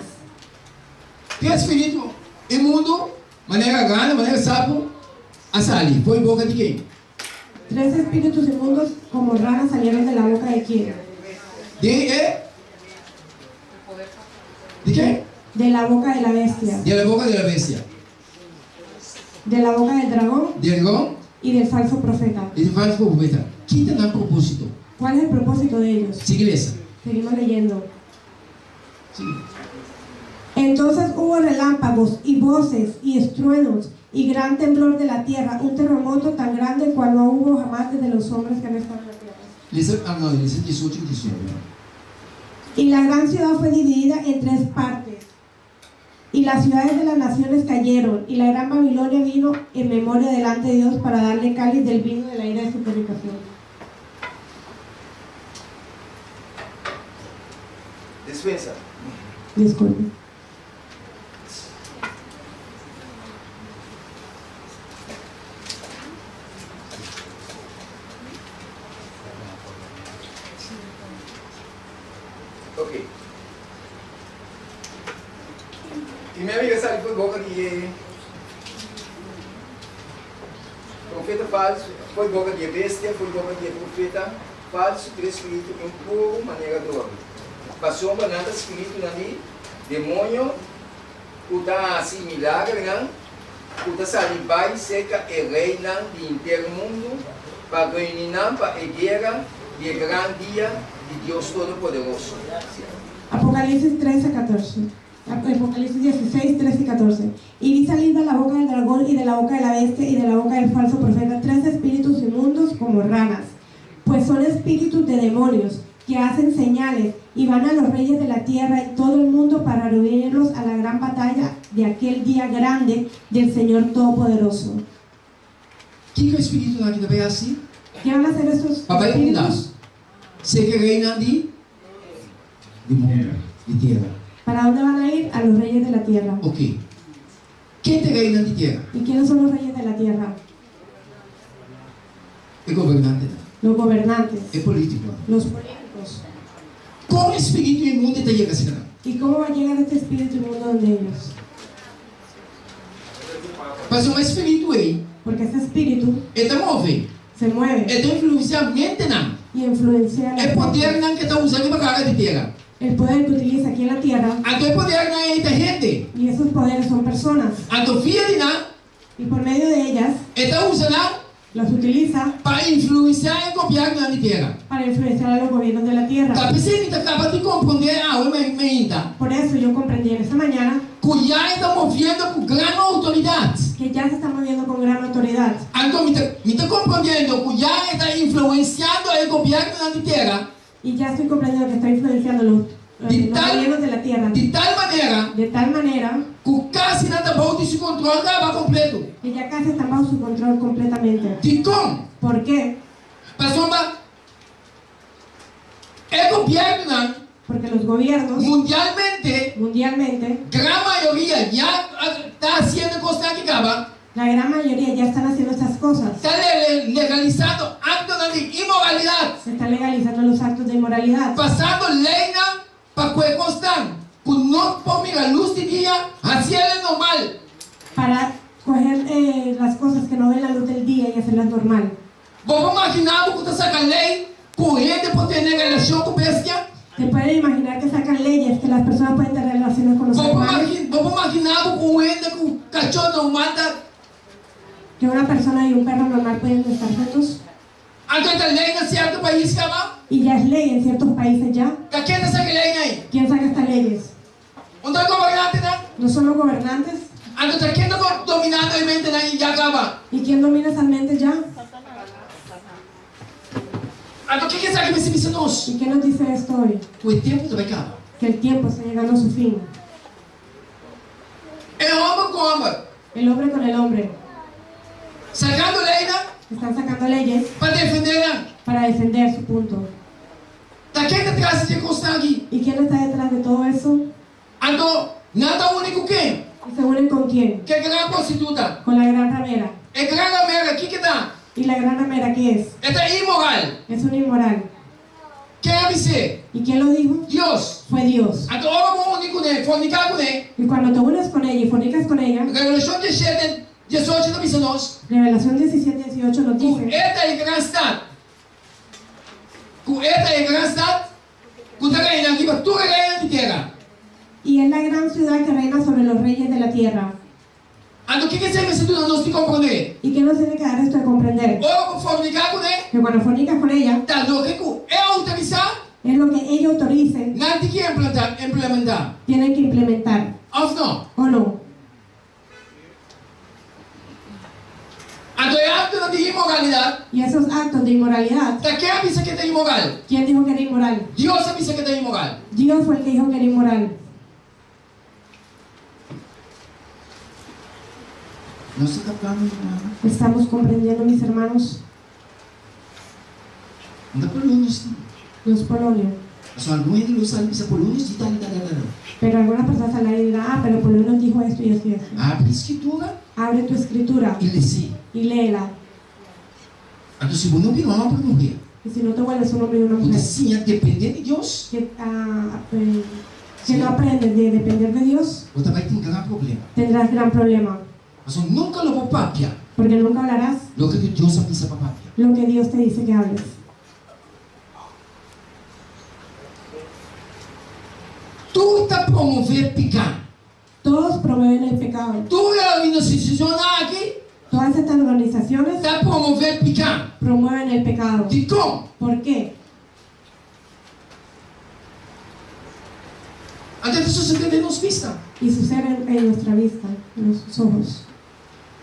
Speaker 1: Que espírito imundo, maneira rana, maneira sapo, a salir. Foi boca de quem?
Speaker 2: 3 espíritus inmundos como ranas salieron de la boca de quién?
Speaker 1: De quem?
Speaker 2: De la boca de la bestia,
Speaker 1: De la boca de la bestia.
Speaker 2: de la boca del dragón
Speaker 1: De dragão
Speaker 2: y del falso profeta.
Speaker 1: e de vários profetas. Quem tem a propósito?
Speaker 2: ¿Cuál es el propósito de ellos?
Speaker 1: Sigue essa.
Speaker 2: Seguimos leyendo.
Speaker 1: Sigue.
Speaker 2: Entonces hubo relámpagos y voces y estruendos y gran temblor de la tierra, un terremoto tan grande cual no hubo jamás desde los hombres que han estado en la tierra.
Speaker 1: Lisa 18 e 19.
Speaker 2: Y la gran ciudad fue dividida en 3 partes. Y las ciudades de las naciones cayeron, y la gran Babilonia vino en memoria delante de Dios para darle cáliz del vino de la ira de su fornicación.
Speaker 4: Dispensa.
Speaker 2: Disculpe.
Speaker 4: Ok. E minha amiga sabe foi boca de profeta falso, foi boca de bestia, foi boca de profeta falso, 3 espíritos impuro, maneira do homem. Passou uma nada espírito ali, demônio, o da assim milagre, não? O da salibai seca e reina de inteiro mundo, para dominar para a guerra de grande dia de Deus Todo-Poderoso.
Speaker 2: Apocalipsis 13 a 14. Apocalipsis 16, 13 y 14. Y vi salir de la boca del dragón y de la boca de la bestia y de la boca del falso profeta 3 espíritus inmundos como ranas, pues son espíritus de demonios que hacen señales y van a los reyes de la tierra y todo el mundo para reunirlos a la gran batalla de aquel día grande del Señor Todopoderoso.
Speaker 1: Quem que é o espírito lá que também é assim?
Speaker 2: ¿Qué van a hacer estos
Speaker 1: Papai Bunda.
Speaker 2: espíritus?
Speaker 1: Sei que reina de mundo, de terra.
Speaker 2: ¿Para dónde van a ir? A los reyes de la tierra.
Speaker 1: Ok. Quem te reina de terra?
Speaker 2: ¿Y quiénes son los reyes de la tierra?
Speaker 1: É governante,
Speaker 2: Los gobernantes,
Speaker 1: é político.
Speaker 2: los políticos.
Speaker 1: Qual espírito imundo te chega assim?
Speaker 2: ¿Y cómo va a llegar este espíritu inmundo donde ellos?
Speaker 1: Mas um espírito aí,
Speaker 2: Porque ese espíritu
Speaker 1: ele move,
Speaker 2: se mueve
Speaker 1: ele influencia a mente não.
Speaker 2: y influencia
Speaker 1: É poder não que está usando para carga de terra.
Speaker 2: el poder que utiliza aquí en la tierra,
Speaker 1: Então é poder não é esta gente.
Speaker 2: y esos poderes son personas.
Speaker 1: Então filha de não,
Speaker 2: Y por medio de ellas
Speaker 1: está usando
Speaker 2: las utiliza
Speaker 1: para influenciar e copiar na terra.
Speaker 2: para influenciar a los gobiernos de la tierra.
Speaker 1: Tá pensando que acaba de compreender mente.
Speaker 2: Por eso yo comprendí en esta mañana
Speaker 1: Que já está movendo com grande autoridade.
Speaker 2: que ya se está moviendo con gran autoridad.
Speaker 1: Então me está compreendendo que já está influenciando e copiar na terra.
Speaker 2: Y ya estoy comprendiendo que está influenciando los gobiernos de la tierra
Speaker 1: De tal maneira
Speaker 2: de tal manera
Speaker 1: que casi nada pode se controlar completo.
Speaker 2: que ya casi están bajo su control completamente.
Speaker 1: De como?
Speaker 2: ¿Por qué?
Speaker 1: Pessoal, é governo
Speaker 2: Porque los gobiernos
Speaker 1: mundialmente,
Speaker 2: mundialmente,
Speaker 1: gran maioria já está haciendo coisa que acaba,
Speaker 2: la gran mayoría ya están haciendo estas cosas.
Speaker 1: está legalizando actos de imoralidade,
Speaker 2: Se están legalizando los actos de inmoralidad,
Speaker 1: passando lei para que constam, que não põe a luz de dia, assim é normal.
Speaker 2: para coger las cosas que no ven la luz del día y hacerlas normal.
Speaker 1: Vamos imaginar que está sacando lei, correndo por ter relação com bestia.
Speaker 2: ¿Se pueden imaginar que sacan leyes que las personas pueden tener relaciones con los animales?
Speaker 1: Vamos imaginar que correndo com o cachorro não manda.
Speaker 2: Que una persona y un perro normal pueden estar juntos.
Speaker 1: Então esta lei em certo país que va.
Speaker 2: Y ya es ley en ciertos países ya.
Speaker 1: Quem está sacando lei aí?
Speaker 2: ¿Quién saca estas leyes?
Speaker 1: Onde é governante, né?
Speaker 2: ¿No son los gobernantes?
Speaker 1: Então quem está dominando a mente aí já acaba.
Speaker 2: ¿Y quién domina esas mentes ya?
Speaker 1: Então o que é que me ensina nós?
Speaker 2: ¿Y qué nos dice esto hoy?
Speaker 1: O tempo vai acabar.
Speaker 2: Que el tiempo está llegando a su fin.
Speaker 1: É homem com homem.
Speaker 2: El hombre con el hombre.
Speaker 1: Sacando ley
Speaker 2: Están sacando leyes
Speaker 1: para defenderla.
Speaker 2: para defender su punto.
Speaker 1: ¿De qué detrás de Costa aquí?
Speaker 2: ¿Y quién está detrás de todo eso?
Speaker 1: Ando, nada único que
Speaker 2: ¿Y se unen con quién?
Speaker 1: gran prostituta.
Speaker 2: Con la gran ramera.
Speaker 1: El gran ramera, ¿qué está?
Speaker 2: ¿Y la gran ramera qué es?
Speaker 1: Está inmoral.
Speaker 2: Es un inmoral.
Speaker 1: ¿Qué dice?
Speaker 2: ¿Y quién lo dijo?
Speaker 1: Dios.
Speaker 2: Fue Dios.
Speaker 1: Ando, ahora único de fornicar con él.
Speaker 2: Y cuando te unes con ella y fornicas con ella,
Speaker 1: Revelación 18 no dice nos.
Speaker 2: Revelación 17-18 nos
Speaker 1: Con
Speaker 2: dice
Speaker 1: esta es gran stad. Con esta es gran stad. Con la reina aquí, tú reina de tierra.
Speaker 2: y es la gran ciudad que reina sobre los reyes de la tierra.
Speaker 1: Ando, ¿qué se me siento no te comprende?
Speaker 2: ¿Y qué nos tiene que dar esto de comprender?
Speaker 1: Ahora fornicar con él.
Speaker 2: Que cuando fornicas con ella,
Speaker 1: Está lógico. Es autorizar.
Speaker 2: es lo que ella autorice,
Speaker 1: Nadie quiere implementar.
Speaker 2: tienen que implementar,
Speaker 1: ¿O no?
Speaker 2: ¿o no?
Speaker 1: Ando, es acto de inmoralidad.
Speaker 2: Y esos actos de inmoralidad,
Speaker 1: ¿De qué avisa que está inmoral?
Speaker 2: ¿quién dijo que era inmoral?
Speaker 1: Dios avisa que está inmoral.
Speaker 2: Dios fue el que dijo que era inmoral.
Speaker 1: No se está hablando, hermano.
Speaker 2: Estamos comprendiendo, mis hermanos,
Speaker 1: Anda por lunes.
Speaker 2: los polonios.
Speaker 1: So, algunos de los salmos por lunes y tal.
Speaker 2: Pero algunas personas al aire dirán, ah, pero Polonio nos dijo esto y esto y esto.
Speaker 1: Abre escritura
Speaker 2: Abre tu escritura
Speaker 1: y le sí.
Speaker 2: y léela.
Speaker 1: Entonces, si uno vive a mujer,
Speaker 2: Y si no te vuelves un hombre y una
Speaker 1: porque
Speaker 2: mujer
Speaker 1: si depende de Dios,
Speaker 2: que no aprendes de depender de Dios,
Speaker 1: usted va a tener un gran problema.
Speaker 2: tendrás gran problema.
Speaker 1: Eso nunca lo va a papiar.
Speaker 2: Porque nunca hablarás
Speaker 1: Lo que Dios avisa para papiar.
Speaker 2: lo que Dios te dice que hables.
Speaker 1: Tú estás promover picar.
Speaker 2: Todos promueven el pecado.
Speaker 1: Tú la organización aquí
Speaker 2: Todas estas organizaciones
Speaker 1: está promover picar.
Speaker 2: promueven el pecado.
Speaker 1: ¿Y cómo?
Speaker 2: ¿Por qué?
Speaker 1: Antes eso se te nos vista.
Speaker 2: Y sucede en nuestra vista, en nuestros ojos.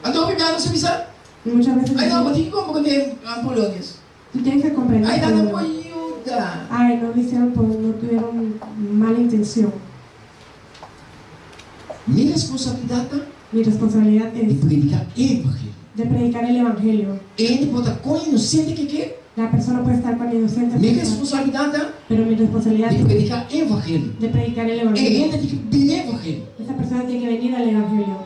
Speaker 1: Antes no se visa.
Speaker 2: Y muchas veces
Speaker 1: Ay, no,
Speaker 2: decimos,
Speaker 1: pero ¿cómo que Polonias?
Speaker 2: tú tienes que comprender.
Speaker 1: Ay,
Speaker 2: que
Speaker 1: nada
Speaker 2: no-
Speaker 1: por ayuda.
Speaker 2: Ay, no lo hicieron no tuvieron mala intención.
Speaker 1: Mi responsabilidad
Speaker 2: Mi responsabilidad
Speaker 1: es
Speaker 2: es
Speaker 1: predicar el evangelio.
Speaker 2: de predicar el evangelio.
Speaker 1: Ele pode estar com inocente que
Speaker 2: La persona puede estar con inocente,
Speaker 1: mi responsabilidade
Speaker 2: pero mi responsabilidad
Speaker 1: de
Speaker 2: es
Speaker 1: predicar el evangelio.
Speaker 2: de predicar el
Speaker 1: Ele
Speaker 2: evangelio.
Speaker 1: tem que viver o evangelio.
Speaker 2: Esa persona tiene que venir al evangelio.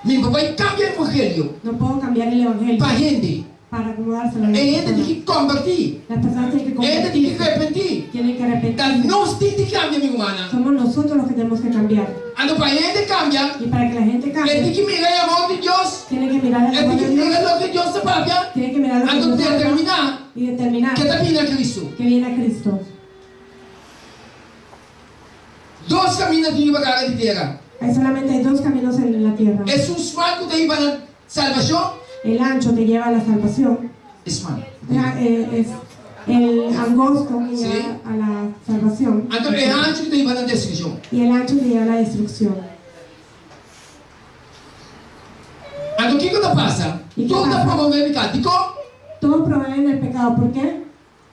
Speaker 1: Mi papai cambia o evangelio
Speaker 2: No puedo cambiar el evangelio
Speaker 1: para gente.
Speaker 2: para acomodárselo a la
Speaker 1: Ele tem
Speaker 2: persona.
Speaker 1: que convertir.
Speaker 2: Las personas tienen que
Speaker 1: Ele tem que
Speaker 2: convertirse,
Speaker 1: arrepender.
Speaker 2: tienen que
Speaker 1: Então,
Speaker 2: arrepentirse.
Speaker 1: nós temos que cambiar, minha irmã.
Speaker 2: Somos nosotros los que tenemos que cambiar.
Speaker 1: Ando para ele cambia.
Speaker 2: Y para que la gente
Speaker 1: Ele tem
Speaker 2: cambie,
Speaker 1: que mirar a mão de Deus.
Speaker 2: tiene que mirar el
Speaker 1: Ele
Speaker 2: amor
Speaker 1: tem
Speaker 2: de
Speaker 1: que
Speaker 2: Dios,
Speaker 1: mirar o que Deus está para.
Speaker 2: tiene que mirar lo que
Speaker 1: Ando
Speaker 2: Dios habla
Speaker 1: determinar
Speaker 2: y determinar
Speaker 1: que está vindo a Cristo.
Speaker 2: que viene a Cristo.
Speaker 1: Dois caminhos de ir para a casa de terra.
Speaker 2: Hay solamente dos caminos en la tierra.
Speaker 1: É um franco de ir para a salvação.
Speaker 2: El ancho te lleva a la salvación.
Speaker 1: Es malo.
Speaker 2: Es el angosto que
Speaker 1: Sí.
Speaker 2: lleva a la salvación.
Speaker 1: Então, é antes de ir para a destruição.
Speaker 2: Y el ancho te lleva a la destrucción.
Speaker 1: Então, o que passa?
Speaker 2: E que
Speaker 1: Tudo está
Speaker 2: passa?
Speaker 1: promovendo pecado. Digo,
Speaker 2: Todos promueven el pecado. ¿Por qué?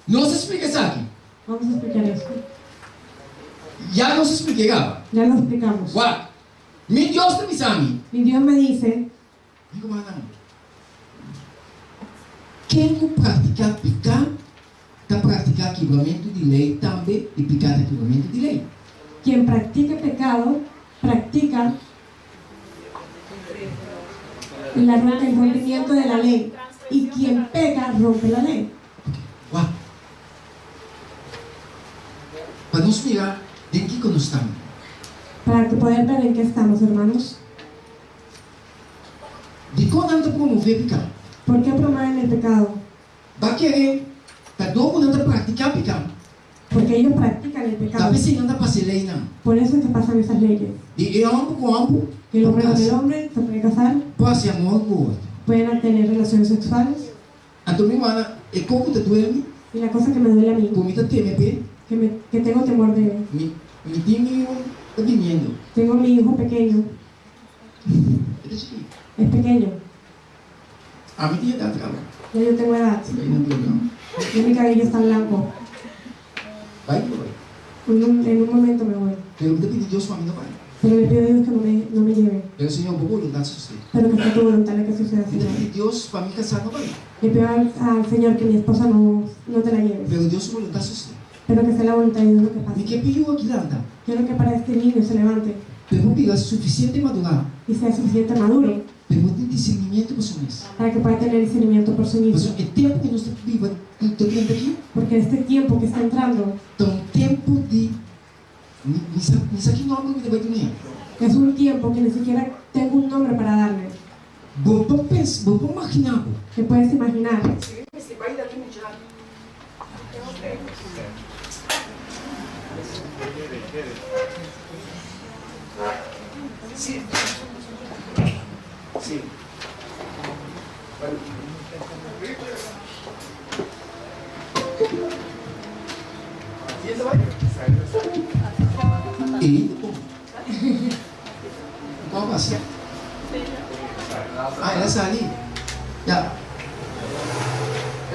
Speaker 1: não se explica isso aqui.
Speaker 2: Vamos a explicar esto.
Speaker 1: Já não se explica.
Speaker 2: Ya lo explicamos.
Speaker 1: Uau! Mi Deus te avisando.
Speaker 2: Y Dios me dice,
Speaker 1: Digo, mas não. Quem não pratica pecado, está praticando quebramento de lei também. E pecado é quebramento de lei.
Speaker 2: quien practica pecado, practica el rompimiento de la ley. Y quien peca, rompe la ley.
Speaker 1: Uau! Para nos mirar de que nós estamos.
Speaker 2: Para que poder ver en qué estamos, hermanos.
Speaker 1: De quando anda promover pecado.
Speaker 2: ¿Por qué promueven el pecado?
Speaker 1: Vai querer. Está todo mundo anda praticar pecado.
Speaker 2: Porque ellos practican el pecado.
Speaker 1: Talvez se anda para ser lei, não.
Speaker 2: Por eso es que pasan esas leyes.
Speaker 1: De ambos com ambos.
Speaker 2: El hombre con el hombre se puede casar,
Speaker 1: Pode ser amor com o outro.
Speaker 2: pueden tener relaciones sexuales.
Speaker 1: Então, minha irmã, é como te duele,
Speaker 2: Y la cosa que me duele a mí,
Speaker 1: comida teme,
Speaker 2: que tengo temor de,
Speaker 1: mi time está viniendo.
Speaker 2: tengo mi hijo pequeño, es pequeño,
Speaker 1: A mí tiene edad, cabrón.
Speaker 2: ya yo tengo edad,
Speaker 1: Ahí no problema.
Speaker 2: y mi cabello está blanco.
Speaker 1: Vai que vai.
Speaker 2: En un momento me voy.
Speaker 1: Pero depende de Deus para mim não vai.
Speaker 2: Pero le pido a Dios que no me lleve.
Speaker 1: Pero Señor, por voluntad sucede.
Speaker 2: Pero que sea tu voluntad la que suceda,
Speaker 1: Y
Speaker 2: Señor.
Speaker 1: Dios, para mí casar no va a ir.
Speaker 2: Le pido al Señor que mi esposa no te la lleve.
Speaker 1: Pero Dios, su voluntad sucede.
Speaker 2: Pero que sea la voluntad de Dios lo que
Speaker 1: ¿Y
Speaker 2: pase.
Speaker 1: qué pidió aquí, Landa?
Speaker 2: Quiero que para este niño se levante
Speaker 1: Pero pido suficiente madurez.
Speaker 2: y sea suficiente maduro
Speaker 1: Pero tem discernimento para su mes.
Speaker 2: para que pueda tener discernimiento por sí mismo.
Speaker 1: Mas o tempo que nós estamos vivendo aqui,
Speaker 2: Porque este tiempo que está entrando
Speaker 1: é tempo de. Isso aqui não é uma coisa de
Speaker 2: es un tiempo que ni siquiera tengo un nombre para darle.
Speaker 1: Vamos pensar, vamos imaginar.
Speaker 2: ¿Te puedes imaginar?
Speaker 4: Sim. Sim. E esse vai?
Speaker 1: E qual vai ser? Ah, essa ali? Já.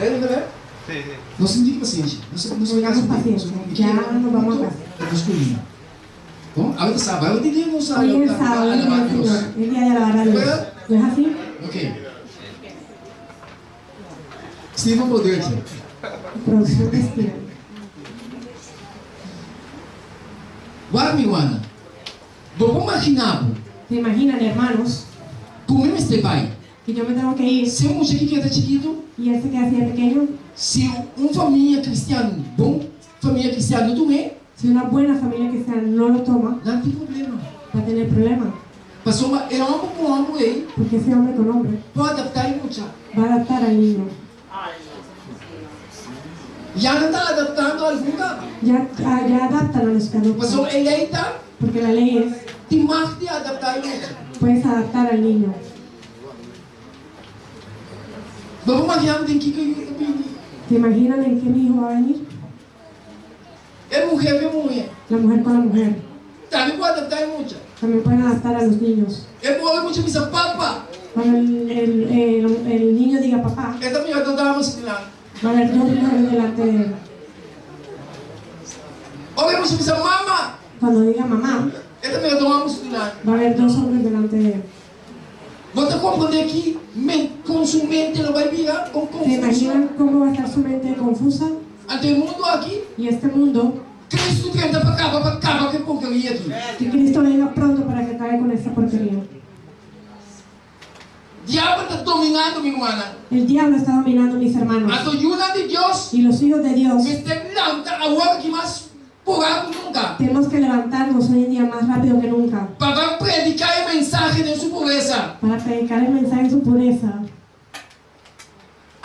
Speaker 1: É, né?
Speaker 5: Sí, sí.
Speaker 1: Não se indica paciente. Não se
Speaker 2: Tengamos paciencia. Ya nos vamos a casa.
Speaker 1: É masculino. Bom, ahora sábado, hoy día no
Speaker 2: Hoy
Speaker 1: sabe
Speaker 2: es sábado, el día del Señor, el día de alabar a Dios. ¿No es así?
Speaker 1: Ok. Stephen poder aqui.
Speaker 2: Producción respira.
Speaker 1: Agora, minha Ana, vamos imaginar
Speaker 2: ¿Se imaginan, hermanos,
Speaker 1: como este pai.
Speaker 2: que yo me tengo que ir
Speaker 1: Se um chiquito que está chiquito,
Speaker 2: y él se queda así de pequeño?
Speaker 1: se família cristiana, bom, família cristiana não é,
Speaker 2: Si una buena familia cristiana no lo toma,
Speaker 1: não tem problema.
Speaker 2: va a tener problemas.
Speaker 1: Passou uma, é homem com homem aí,
Speaker 2: Porque ese hombre con hombre
Speaker 1: pode adaptar e muito.
Speaker 2: va a adaptar al niño.
Speaker 1: Já não está adaptando a algum lugar.
Speaker 2: Ya adaptan a los que
Speaker 1: Passou
Speaker 2: adoptan.
Speaker 1: eleita,
Speaker 2: Porque la ley es,
Speaker 1: tem mais de adaptar e muito.
Speaker 2: puedes adaptar al niño.
Speaker 1: Vamos imaginar tem que
Speaker 2: ¿Se imaginan en qué mi hijo va a venir?
Speaker 1: é mulher com mulher.
Speaker 2: La mujer con la mujer.
Speaker 1: Também pode adaptar e muito.
Speaker 2: También pueden adaptar a los niños.
Speaker 1: É bom, é muito missa papa.
Speaker 2: Cuando el niño diga papá,
Speaker 1: É também adaptamos lá.
Speaker 2: va a haber dos mujeres delante de él.
Speaker 1: Ou é muito missa mama.
Speaker 2: Cuando diga mamá,
Speaker 1: É também adaptamos lá.
Speaker 2: va a haber dos hombres delante de él.
Speaker 1: Você compreende que com sua mente não vai virar com
Speaker 2: ¿Se
Speaker 1: confusão.
Speaker 2: imaginan cómo va a estar su mente confusa?
Speaker 1: Ante o mundo aqui,
Speaker 2: Y este mundo,
Speaker 1: Cristo tenta para acabar com a porcaria aqui.
Speaker 2: que Cristo venga pronto para que acabe con esta porquería.
Speaker 1: Diabo está dominando, minha irmã.
Speaker 2: El diablo está dominando mis hermanos.
Speaker 1: A ayuda de Deus,
Speaker 2: Y los hijos de Dios
Speaker 1: que se levanta agora que mais porrado nunca.
Speaker 2: tenemos que levantarnos hoy en día más rápido que nunca
Speaker 1: Para predicar o mensagem de sua pureza.
Speaker 2: para predicar el mensaje en su pureza.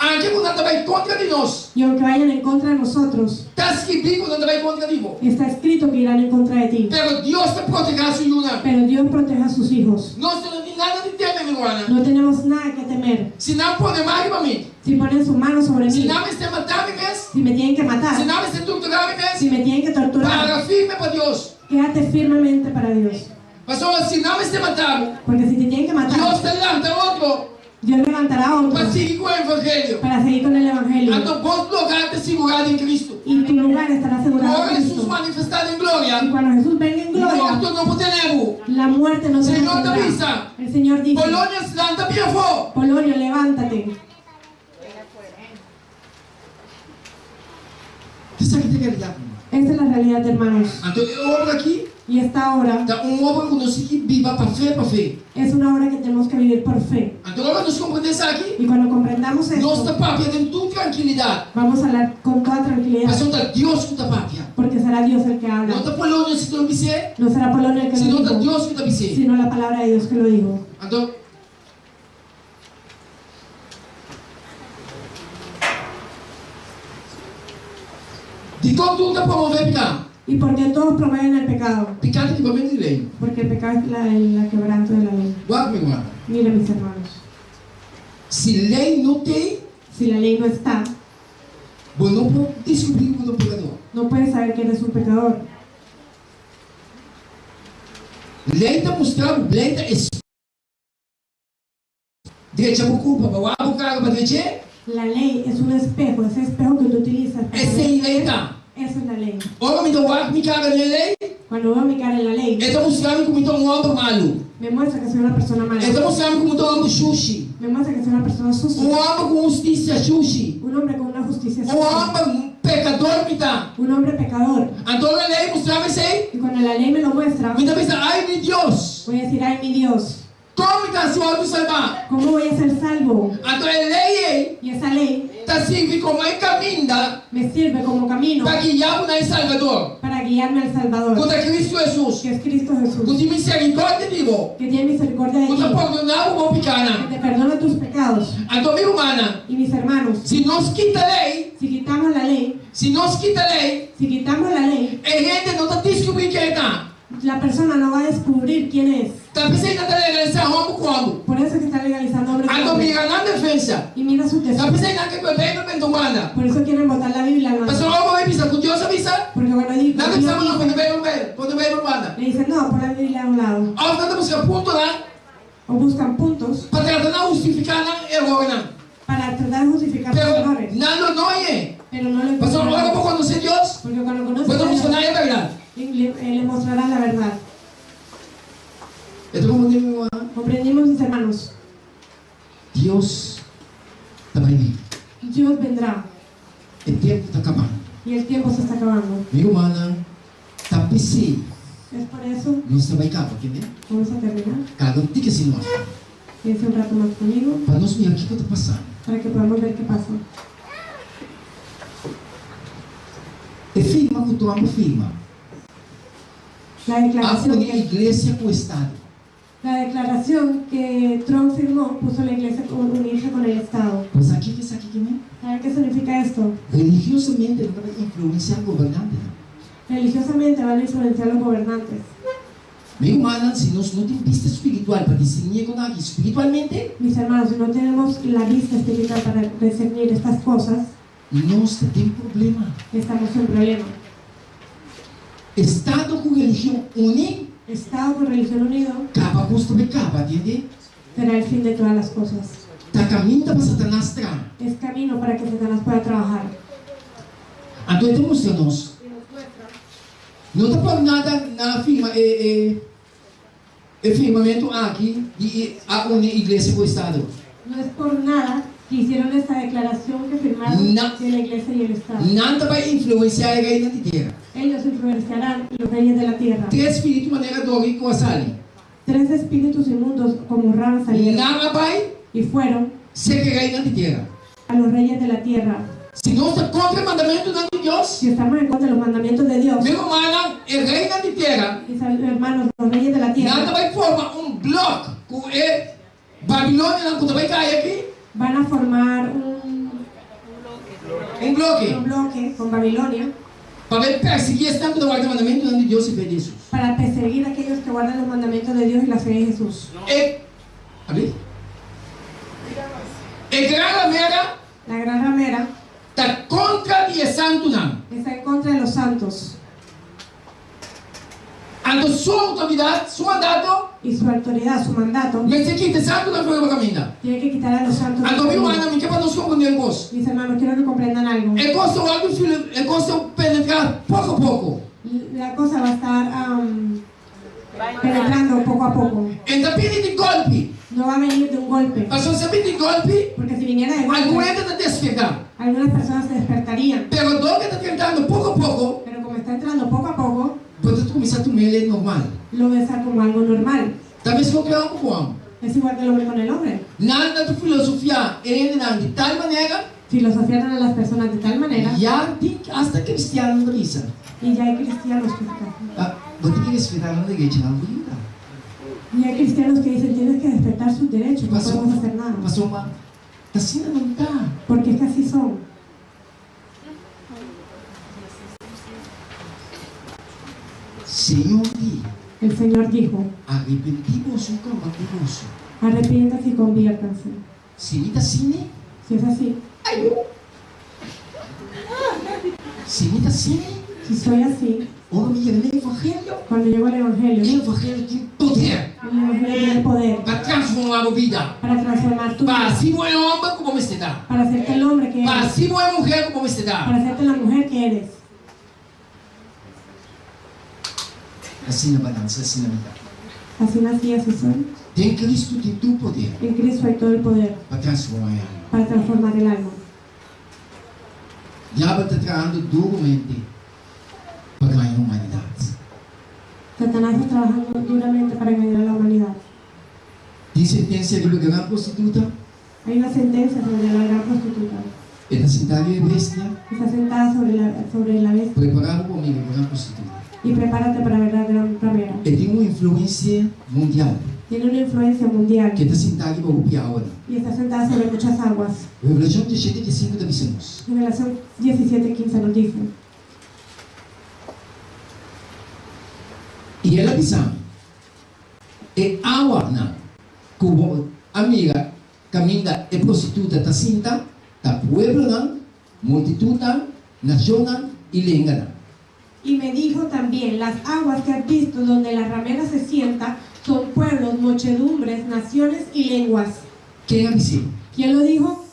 Speaker 1: Aunque quando anda vai contra de nós,
Speaker 2: Y aunque vayan en contra de nosotros,
Speaker 1: está escrito quando anda vai contra de vós.
Speaker 2: está escrito que irán en contra de ti.
Speaker 1: Pero Deus te protegerá a sua ayuda.
Speaker 2: Pero Dios protege a sus hijos.
Speaker 1: Nós não temos nada de temer, minha irmã.
Speaker 2: No tenemos nada que temer.
Speaker 1: Se não podemos arriba a mim,
Speaker 2: Si ponen su mano sobre
Speaker 1: se
Speaker 2: mí,
Speaker 1: não me está matando mesmo,
Speaker 2: si me tienen que
Speaker 1: se
Speaker 2: matar,
Speaker 1: não me está torturando mesmo,
Speaker 2: si me tienen que torturar,
Speaker 1: para firme para Deus.
Speaker 2: quédate firmemente para Dios.
Speaker 1: Pastor, se não me está matando,
Speaker 2: Porque si te tienen que matar,
Speaker 1: Deus te levanta outro
Speaker 2: Dios levantará a otro
Speaker 1: para seguir com o Evangelho.
Speaker 2: para seguir con el Evangelio.
Speaker 1: Então, vos lugar te segurado em Cristo.
Speaker 2: Y tu lugar estará asegurado
Speaker 1: Agora
Speaker 2: en
Speaker 1: Jesus
Speaker 2: Cristo.
Speaker 1: manifestado em
Speaker 2: Y
Speaker 1: glória.
Speaker 2: cuando Jesús venga en gloria,
Speaker 1: Morto não podemos.
Speaker 2: la muerte no se
Speaker 1: Señor
Speaker 2: detendrá.
Speaker 1: te avisa.
Speaker 2: El Señor dice,
Speaker 1: Polônia se levanta bem forte.
Speaker 2: Polonio, levántate.
Speaker 1: Isso aqui tem realidade.
Speaker 2: Esta es la realidad, hermanos.
Speaker 1: Então, a obra aqui
Speaker 2: Y esta hora
Speaker 1: é uma obra que nós temos que viver para fé.
Speaker 2: es una hora que tenemos que vivir por fe.
Speaker 1: Então, agora nós compreendemos isso aqui.
Speaker 2: Y cuando comprendamos
Speaker 1: Nossa
Speaker 2: esto,
Speaker 1: pátria tem toda tranquilidade.
Speaker 2: vamos a hablar con toda tranquilidad.
Speaker 1: Mas não está Deus que está pátria.
Speaker 2: Porque será Dios el que
Speaker 1: Não
Speaker 2: habla.
Speaker 1: está Polônia se não dizer,
Speaker 2: No será Polonio el que
Speaker 1: senão
Speaker 2: lo
Speaker 1: está
Speaker 2: dijo,
Speaker 1: Deus que está dizer.
Speaker 2: sino la palabra de Dios que lo dijo.
Speaker 1: Então, de como tudo está promover pecado.
Speaker 2: ¿Y por qué todos promueven el pecado?
Speaker 1: Pecado é igualmente de lei.
Speaker 2: Porque el pecado es la quebranto de la ley.
Speaker 1: Guarda, meu irmão.
Speaker 2: Miren, mis hermanos,
Speaker 1: Se lei não tem,
Speaker 2: si la ley no está,
Speaker 1: você não pode descobrir o pecador.
Speaker 2: no puedes saber que eres un pecador.
Speaker 1: Lei está mostrando, lei está direita por culpa, para o abogado para direita,
Speaker 2: La ley es un espejo, esse espejo que tú utilizas. para
Speaker 1: essa é
Speaker 2: ver.
Speaker 1: lei tá.
Speaker 2: Esa es la lei.
Speaker 1: Ora me dá o ar, me caga na lei,
Speaker 2: Cuando veo mi cara en la ley,
Speaker 1: Ele está mostrando como então um homem malo.
Speaker 2: me muestra que soy una persona
Speaker 1: Ele
Speaker 2: mala.
Speaker 1: está mostrando como então um homem xuxi.
Speaker 2: Me muestra que soy una persona
Speaker 1: Um
Speaker 2: sucia.
Speaker 1: homem com justiça xuxi.
Speaker 2: Un hombre con una justicia
Speaker 1: Um
Speaker 2: sucia.
Speaker 1: homem pecador que está.
Speaker 2: Un hombre pecador.
Speaker 1: Então a lei mostrava isso aí.
Speaker 2: Y cuando la lei me lo muestra,
Speaker 1: Muitas vezes, ai meu Deus,
Speaker 2: voy a decir, ay mi Dios,
Speaker 1: como está se auto salvar?
Speaker 2: ¿cómo voy a ser salvo?
Speaker 1: Então a lei
Speaker 2: Y esa ley
Speaker 1: está servindo como uma caminha
Speaker 2: me sirve como camino
Speaker 1: para guiar o Salvador.
Speaker 2: para guiarme al Salvador,
Speaker 1: Contra Cristo Jesus.
Speaker 2: que es Cristo Jesús,
Speaker 1: Com misericórdia de Deus.
Speaker 2: que tiene misericordia de ti,
Speaker 1: Contra perdonar o
Speaker 2: que
Speaker 1: pecado.
Speaker 2: te perdona tus pecados.
Speaker 1: Então, minha humana,
Speaker 2: Y mis hermanos,
Speaker 1: se nós quita a lei,
Speaker 2: si quitamos la ley,
Speaker 1: se nós quita a lei,
Speaker 2: si quitamos la lei,
Speaker 1: a gente não está descobrindo quem está.
Speaker 2: la persona no va a descubrir quién es.
Speaker 1: Está pensando que está legalizando homem como.
Speaker 2: Por eso es que está legalizando hombres
Speaker 1: Então,
Speaker 2: hombres.
Speaker 1: mira na defesa.
Speaker 2: Y mira su
Speaker 1: Está
Speaker 2: tesoro.
Speaker 1: pensando que é bem humana.
Speaker 2: Por eso quieren botar la Biblia al
Speaker 1: Mas
Speaker 2: mano.
Speaker 1: não vai pensar com Deus avisa.
Speaker 2: Porque cuando digo,
Speaker 1: Nada
Speaker 2: Dios
Speaker 1: precisamos
Speaker 2: dice,
Speaker 1: quando vem humana.
Speaker 2: le dicen, no, pon la Biblia a un lado.
Speaker 1: Nós estamos buscando ponto lá
Speaker 2: O buscan puntos
Speaker 1: para tratar de justificar erro não.
Speaker 2: para tratar de justificar sus
Speaker 1: Pero
Speaker 2: errores.
Speaker 1: nada não é.
Speaker 2: Pero no le
Speaker 1: Mas agora por conhecer Deus,
Speaker 2: Porque cuando conoces
Speaker 1: quando
Speaker 2: a Dios,
Speaker 1: funcionar é verdade.
Speaker 2: le mostrará la verdad.
Speaker 1: Então, como digo,
Speaker 2: Comprendimos, mis hermanos,
Speaker 1: Deus está bem.
Speaker 2: Dios vendrá
Speaker 1: O tempo está acabando.
Speaker 2: y el tiempo se está acabando.
Speaker 1: Minha humana, está PC.
Speaker 2: Es por eso,
Speaker 1: Não está bem cabo, entendeu?
Speaker 2: vamos a terminar.
Speaker 1: Cada um tem que se nós.
Speaker 2: Piense un rato más conmigo
Speaker 1: Para nós ver o que está passando.
Speaker 2: para que podamos ver qué pasa.
Speaker 1: É firma que tu amo firma.
Speaker 2: La
Speaker 1: A
Speaker 2: declaración,
Speaker 1: unir a igreja com o Estado.
Speaker 2: la declaración que Trump firmó puso a la iglesia a unirse con el Estado.
Speaker 1: Mas aqui que isso aqui que é?
Speaker 2: ¿Saben qué significa esto?
Speaker 1: Religiosamente não vai influenciar o governante.
Speaker 2: Religiosamente van a influenciar a los gobernantes.
Speaker 1: Minha humana, se nós não temos vista espiritual para discernir com aqui espiritualmente,
Speaker 2: Mis hermanos, si no tenemos la vista espiritual para discernir estas cosas,
Speaker 1: nós temos problema.
Speaker 2: estamos en problema.
Speaker 1: Estado com religião une,
Speaker 2: Estado con religión unido
Speaker 1: capa construir capa, entende?
Speaker 2: será el fin de todas las cosas.
Speaker 1: Está caminho para Satanás entrar.
Speaker 2: Es camino para que Satanás pueda trabajar.
Speaker 1: Então, ele mostra-nos. Não está por nada na firma, firmamento aqui de a unir a igreja com o Estado.
Speaker 2: No es por nada que hicieron esta declaración que firmaron
Speaker 1: No.
Speaker 2: de la iglesia y el Estado.
Speaker 1: Nada vai influenciar a reina de terra.
Speaker 2: Ellos influenciarán los reyes de la tierra.
Speaker 1: Três espíritos maneira do rico a sali.
Speaker 2: 3 espíritus inmundos como ranas salieron
Speaker 1: Nada vai
Speaker 2: y fueron
Speaker 1: ser reina de terra.
Speaker 2: a los reyes de la tierra.
Speaker 1: Se nós estamos contra o mandamento de Deus,
Speaker 2: Si estamos en contra de los mandamientos de Dios,
Speaker 1: meu irmão, é reina de terra.
Speaker 2: mis hermanos, los reyes de la
Speaker 1: Nada
Speaker 2: tierra,
Speaker 1: vai formar bloco com Babilônia, não vai cair aqui.
Speaker 2: van a formar un
Speaker 1: Bloque.
Speaker 2: bloque con Babilonia
Speaker 1: Para perseguir esse tempo do mandamento de Deus e de Jesus.
Speaker 2: para perseguir a aquellos que guardan los mandamientos de Dios y la fe de Jesús.
Speaker 1: Ali? Gran Ramera
Speaker 2: La gran ramera
Speaker 1: está contra o santo não.
Speaker 2: está en contra de los santos
Speaker 1: Então, sua autoridade, seu mandato,
Speaker 2: y su autoridad, su mandato,
Speaker 1: mas se quita santo não foi uma caminha.
Speaker 2: tiene que quitar a los santos.
Speaker 1: Então, meu irmão, me quer para nós compreender um pouco.
Speaker 2: Mis hermanos, quiero que comprendan algo.
Speaker 1: É gosto algo, é gosto penetrar pouco a pouco.
Speaker 2: La cosa va a estar penetrando poco a poco.
Speaker 1: Então, pede de golpe.
Speaker 2: No va a venir de un golpe.
Speaker 1: Mas se você pede de golpe,
Speaker 2: Porque si viniera de
Speaker 1: alguém
Speaker 2: golpe,
Speaker 1: está despertar.
Speaker 2: algunas personas se despertarían.
Speaker 1: Pero do que está tentando pouco a pouco,
Speaker 2: Pero como está entrando poco a poco,
Speaker 1: pode começar a tomar ele normal.
Speaker 2: lo ves como algo normal.
Speaker 1: Talvez qualquer um com o
Speaker 2: Es igual que el hombre con el hombre.
Speaker 1: Nada de filosofia é de tal maneira,
Speaker 2: Filosofiaron a las personas de tal manera
Speaker 1: já tem hasta cristiano na missa.
Speaker 2: y ya hay cristianos que están.
Speaker 1: Vou ter que respeitar na igreja, não vou ir.
Speaker 2: Y hay cristianos que dicen tienes que respetar sus derechos, no
Speaker 1: Pastor,
Speaker 2: podemos hacer nada.
Speaker 1: pastor, uma, assim não está.
Speaker 2: Porque es que así son.
Speaker 1: Senhor, diz,
Speaker 2: El Señor dijo,
Speaker 1: arrepentimos ou convertimos.
Speaker 2: arrepiéntanse y conviértanse.
Speaker 1: Se me está assim,
Speaker 2: Si es así,
Speaker 1: se me está assim,
Speaker 2: si soy así,
Speaker 1: ora me llega no evangelho.
Speaker 2: cuando llegó el
Speaker 1: O
Speaker 2: Evangelio,
Speaker 1: evangelho tem poder
Speaker 2: el Evangelio tiene poder
Speaker 1: para transformar a vida.
Speaker 2: para transformar tu
Speaker 1: Para
Speaker 2: vida,
Speaker 1: assim não é homem como você está.
Speaker 2: para hacerte el hombre que
Speaker 1: Para
Speaker 2: eres,
Speaker 1: assim não é mulher como você está.
Speaker 2: para hacerte la mujer que eres.
Speaker 1: Assim na balança, assim na medida.
Speaker 2: Así nací, así soy.
Speaker 1: Tem Cristo tem tu poder
Speaker 2: En Cristo hay todo el poder
Speaker 1: para transformar a alma.
Speaker 2: para transformar el alma.
Speaker 1: Diabo está trabalhando duramente para ganhar a humanidade.
Speaker 2: Satanás está trabajando duramente para engañar a la humanidad.
Speaker 1: Tem sentença de uma grande prostituta,
Speaker 2: Hay una sentencia sobre la gran prostituta.
Speaker 1: está sentada em bestia,
Speaker 2: Está sentada sobre la bestia
Speaker 1: preparado comigo, uma grande prostituta.
Speaker 2: y prepárate para ver la gran ramera.
Speaker 1: E tem uma influência mundial,
Speaker 2: Tiene una influencia mundial
Speaker 1: que está sentada para golpear agora.
Speaker 2: y está sentada sobre muchas aguas.
Speaker 1: Revelação 17:5 da visamos.
Speaker 2: Revelación 17:15 nos dice.
Speaker 1: E ela visão é água não. Como amiga, caminha é prostituta, está sinta, está pueblo não, multitud não, nação não e língua não.
Speaker 2: Y me dijo también, las aguas que has visto donde la ramera se sienta son pueblos, muchedumbres, naciones y lenguas.
Speaker 1: Quem avisou?
Speaker 2: ¿Quién lo dijo?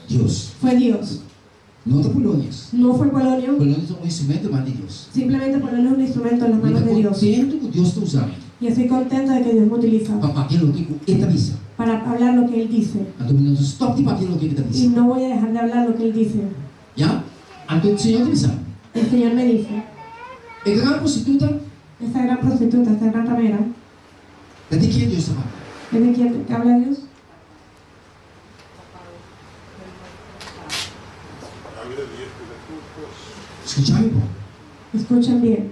Speaker 1: Deus.
Speaker 2: Fue Dios.
Speaker 1: Não está Polônios.
Speaker 2: No fue Polonio,
Speaker 1: Polônios é um instrumento mais de Deus.
Speaker 2: simplemente Polonio es un instrumento en las
Speaker 1: Eu
Speaker 2: manos de
Speaker 1: estou
Speaker 2: Dios.
Speaker 1: contento que Deus está usando
Speaker 2: Y estoy contenta de que Dios me utiliza
Speaker 1: para aquilo que esta visa.
Speaker 2: para hablar lo que Él dice.
Speaker 1: Então, não stop de para aquilo que esta
Speaker 2: Y
Speaker 1: visa.
Speaker 2: no voy a dejar de hablar lo que Él dice.
Speaker 1: Já? Então, o Senhor diz:
Speaker 2: El Señor me dice,
Speaker 1: é grande prostituta,
Speaker 2: esta gran prostituta, esta gran ramera,
Speaker 1: é de quem Deus está falando.
Speaker 2: ¿es de quién que habla Dios?
Speaker 1: Escucharam, irmão?
Speaker 2: Escuchen bien,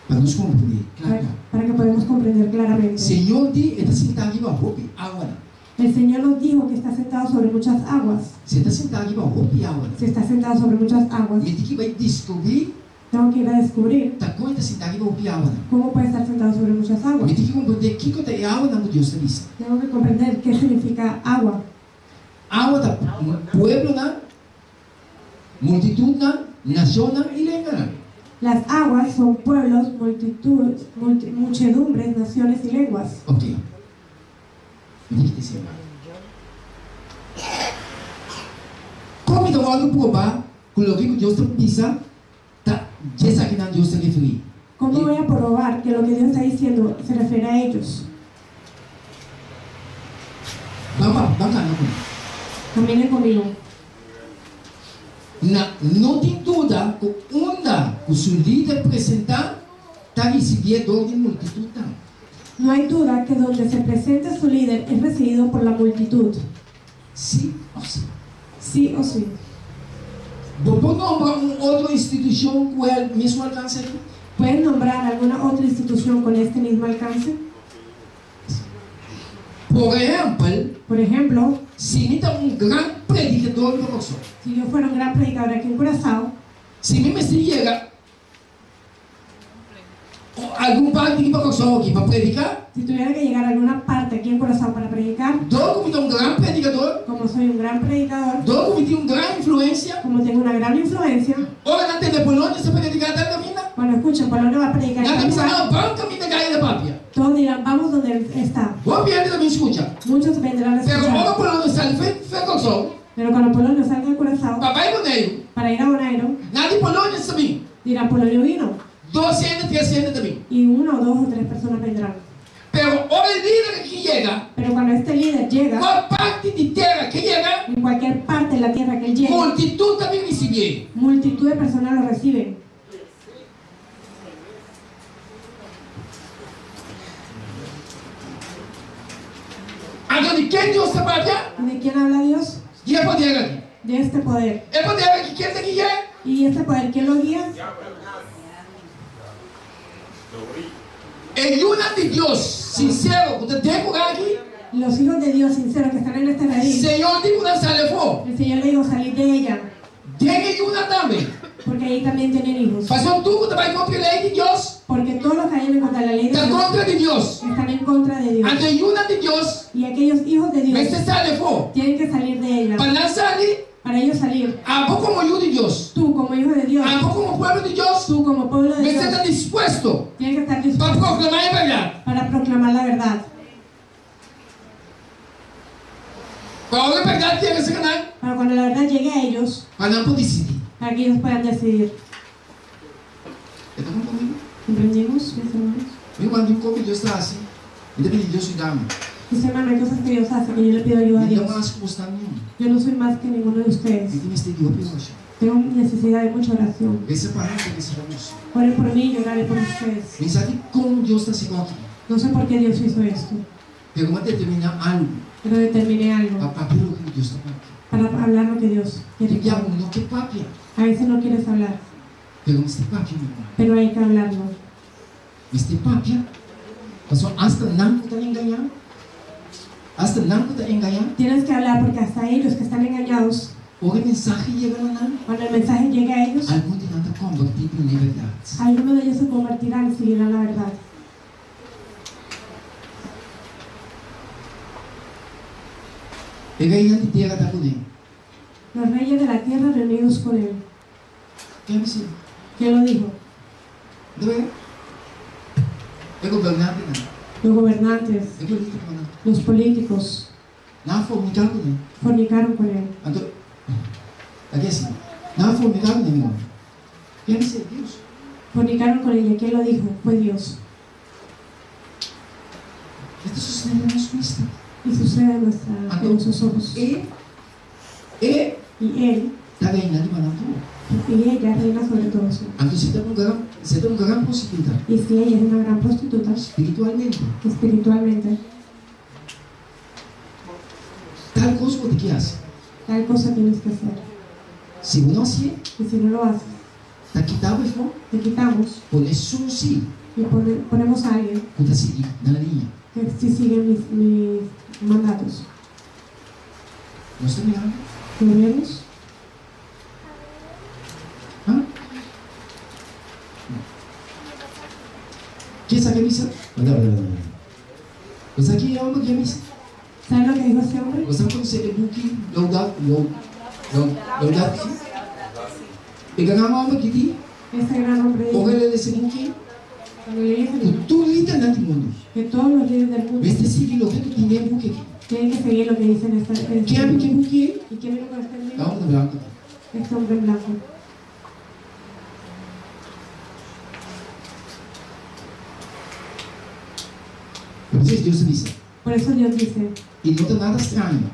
Speaker 1: Para nos compreender.
Speaker 2: para,
Speaker 1: Claro.
Speaker 2: para que podamos comprender claramente.
Speaker 1: Senhor diz: está sentado aqui para roupa agora.
Speaker 2: El Señor nos dijo que está sentado sobre muchas aguas.
Speaker 1: Você está sentado aqui para roupa agora.
Speaker 2: Si está sentado sobre muchas aguas,
Speaker 1: Me diz que vai descobrir,
Speaker 2: tengo que ir a descubrir
Speaker 1: tá como está sentado aqui para roupa agora.
Speaker 2: cómo puede estar sentado sobre muchas aguas.
Speaker 1: Me diz que compreender que é água na Deus está vista.
Speaker 2: Tengo que comprender qué significa agua.
Speaker 1: Água da pueblo na, multitud na, nação na e língua na.
Speaker 2: Las aguas son pueblos, multitud, muchedumbres, naciones y lenguas.
Speaker 1: Ok. Me diz que sim. Como então algo provar, coloquei que Deus está pisa, tá, já aqui na Deus está referindo.
Speaker 2: ¿Cómo voy a probar que lo que Dios está diciendo se refiere a ellos?
Speaker 1: Vamos cá, não comigo.
Speaker 2: Caminen conmigo.
Speaker 1: Não tem dúvida que onda que o seu líder apresentar está recebendo de multitud.
Speaker 2: No hay duda que donde se presente su líder es recibido por la multitud.
Speaker 1: Sim ou sim?
Speaker 2: Sí o sí.
Speaker 1: Vou nombrar uma outra instituição com o mesmo alcance aqui?
Speaker 2: ¿Pueden nombrar alguna otra institución con este mismo alcance?
Speaker 1: Por exemplo, se me dá grande predicador do coração,
Speaker 2: Si yo fuera un gran predicador aquí en Curazao,
Speaker 1: se me chega algum parte para coração aqui para predicar,
Speaker 2: si tuviera que llegar a alguna parte aquí en Curazao para predicar,
Speaker 1: como me grande predicador,
Speaker 2: como soy un gran predicador,
Speaker 1: como me grande influência,
Speaker 2: como tengo una gran influencia,
Speaker 1: ora na tele Polônia se predicar da caminha,
Speaker 2: cuando escuchen, Polonio va a predicar
Speaker 1: na
Speaker 2: en
Speaker 1: camisa
Speaker 2: tal
Speaker 1: não,
Speaker 2: lugar,
Speaker 1: banca me da papia.
Speaker 2: todos dirán, vamos donde él está.
Speaker 1: Vou ver também escuta.
Speaker 2: Muchos vendrán a
Speaker 1: Pero ora
Speaker 2: escuchar.
Speaker 1: Polônia sai fé coração,
Speaker 2: Pero cuando Polonio salga de Curazao
Speaker 1: papai boneiro,
Speaker 2: para ir a Bonaire,
Speaker 1: na de Polônia também,
Speaker 2: dirán, Polonio vino.
Speaker 1: 200, 300 também.
Speaker 2: Y una o dos o tres personas vendrán.
Speaker 1: Pero ora líder que chega,
Speaker 2: Pero cuando este líder llega,
Speaker 1: qual parte de terra que chega,
Speaker 2: en cualquier parte de la tierra que él llegue,
Speaker 1: multitud também recebe.
Speaker 2: multitud de personas lo reciben.
Speaker 1: Então de quem Deus trabalha?
Speaker 2: ¿De quién habla Dios?
Speaker 1: E é poder aqui.
Speaker 2: De este poder.
Speaker 1: É poder aqui, quem aqui é?
Speaker 2: ¿Y este poder quién lo guía?
Speaker 1: É uma de Deus, sincero, que tem lugar aqui.
Speaker 2: Los hijos de Dios sinceros que están en este raíz.
Speaker 1: Senhor, digo na sala for.
Speaker 2: El Señor le dijo salir de ella,
Speaker 1: Tem uma também.
Speaker 2: porque ahí también tienen hijos.
Speaker 1: Fazendo tudo que vai contra a lei de Deus,
Speaker 2: Porque todos los que hayan en contra de la ley de
Speaker 1: está
Speaker 2: Dios
Speaker 1: contra de Deus.
Speaker 2: están en contra de Dios.
Speaker 1: Então uma de Deus,
Speaker 2: Y aquellos hijos de
Speaker 1: mas
Speaker 2: Dios
Speaker 1: se sala for.
Speaker 2: tienen que salir de ella.
Speaker 1: Para lançar ali,
Speaker 2: Para ellos salir,
Speaker 1: a pouco como eu de Deus,
Speaker 2: tú como hijo de Dios,
Speaker 1: a pouco como povo de Deus,
Speaker 2: tú como pueblo de
Speaker 1: mas você
Speaker 2: Dios,
Speaker 1: está disposto
Speaker 2: tienes que estar
Speaker 1: para
Speaker 2: dispuesto
Speaker 1: proclamar a verdade.
Speaker 2: para proclamar la verdad.
Speaker 1: Para a verdade tem que ser canal,
Speaker 2: Para cuando la verdad llegue a ellos,
Speaker 1: para não poder decidir.
Speaker 2: para que ellos puedan decidir.
Speaker 1: Estão comigo?
Speaker 2: ¿Comprendimos, mis hermanos?
Speaker 1: Meu irmão, não como Deus está assim. Ainda bem que Deus te dá.
Speaker 2: Mis hermanos, hay cosas que Dios hace que yo le pido ayuda a
Speaker 1: Ainda
Speaker 2: Dios.
Speaker 1: mais como está nenhum.
Speaker 2: Yo no soy más que ninguno de ustedes.
Speaker 1: E tem este Deus hoje.
Speaker 2: Tengo necesidad de mucha oración.
Speaker 1: Esse parente que se famoso.
Speaker 2: Oren por mí y oraré por ustedes.
Speaker 1: Pensar como Deus está se aqui.
Speaker 2: No sé por qué Dios hizo esto,
Speaker 1: Pegou uma determinar algo.
Speaker 2: pero determiné algo
Speaker 1: Para aquilo que Deus está aqui.
Speaker 2: para hablar lo que Dios quiere que
Speaker 1: E
Speaker 2: hable.
Speaker 1: algo não que papia.
Speaker 2: A veces no quieres hablar,
Speaker 1: Pegou este papia, meu irmão.
Speaker 2: pero hay que hablarlo.
Speaker 1: Este papia. Passou hasta não está enganando. Hasta não está enganando.
Speaker 2: Tienes que hablar porque hasta ellos que están engañados,
Speaker 1: O mensagem chega lá.
Speaker 2: cuando el mensaje llegue a ellos,
Speaker 1: Algum de nada convertido em verdade.
Speaker 2: algunos de ellos se convertirán y seguirán la verdad.
Speaker 1: Pega aí na terra da poder.
Speaker 2: Los reyes de la tierra reunidos con él.
Speaker 1: Quem me diz?
Speaker 2: ¿Quién lo dijo?
Speaker 1: Não é? É governante, não.
Speaker 2: Los gobernantes,
Speaker 1: É político, não.
Speaker 2: los políticos,
Speaker 1: Não formicar com ele.
Speaker 2: fornicaron con él.
Speaker 1: Então, aqui é assim. Não formicar com ele. Quem me diz? Deus.
Speaker 2: Fornicaron con ella. ¿Quién lo dijo? Fue Dios.
Speaker 1: Esto sucede em nosso Cristo.
Speaker 2: Y sucede en nuestros ojos.
Speaker 1: E
Speaker 2: Y él
Speaker 1: está ganhando para tudo.
Speaker 2: y ella reina sobre todo eso.
Speaker 1: Então, você tem uma grande possibilidade.
Speaker 2: Y si ella es una gran prostituta,
Speaker 1: Espiritualmente.
Speaker 2: espiritualmente,
Speaker 1: Tal coisa pode que hace.
Speaker 2: tal cosa tienes que hacer.
Speaker 1: Se não se
Speaker 2: Y si no lo haces,
Speaker 1: está quitado e for,
Speaker 2: te quitamos
Speaker 1: pone sim.
Speaker 2: y ponemos a alguien
Speaker 1: Puta seguir na linha.
Speaker 2: que sí sigue mis mandatos.
Speaker 1: Nós estamos mirando.
Speaker 2: ¿Lo vemos?
Speaker 1: Hã? Quem sabe a missa? Você aqui é uma que é missa.
Speaker 2: ¿Sabes lo que dijo ese hombre?
Speaker 1: Você não consegue buki, laudat. Ika nga mga magkiti,
Speaker 2: Ese gran hombre
Speaker 1: o
Speaker 2: dijo,
Speaker 1: kaya lele sa buki,
Speaker 2: cuando le dije
Speaker 1: tutulitan natin mundo.
Speaker 2: que todos los líderes del mundo
Speaker 1: Beste sige lo que tinha buki.
Speaker 2: tienen que seguir lo que dicen esta
Speaker 1: Kaya buki buki,
Speaker 2: ¿Y quién vino con este libro?
Speaker 1: tawag na blanco.
Speaker 2: Este hombre en blanco.
Speaker 1: Vocês Deus diz,
Speaker 2: Por eso Dios dice,
Speaker 1: e não tem nada estranho.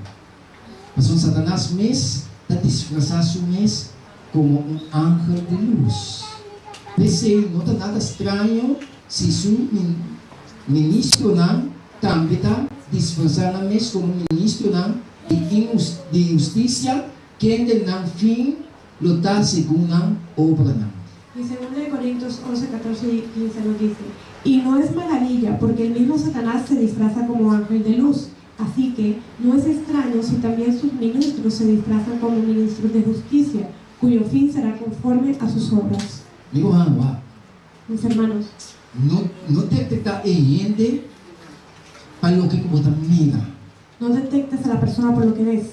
Speaker 1: Mas um Satanás mês, está disfarçar seu mês como ángel de luz. Pensei, não tem nada estranho se seu ministro não também está disfarçando mês como ministro não de justiça, que ainda não fim lutar segundo a obra não.
Speaker 2: y 2 Corintios 11, 14 y 15 nos dice, y no es maravilla, porque el mismo Satanás se disfraza como ángel de luz. Así que no es extraño si también sus ministros se disfrazan como ministros de justicia, cuyo fin será conforme a sus obras.
Speaker 1: Digo, wow.
Speaker 2: Mis hermanos,
Speaker 1: No detecta gente para lo que como mira.
Speaker 2: no detectes a la persona por lo que ves.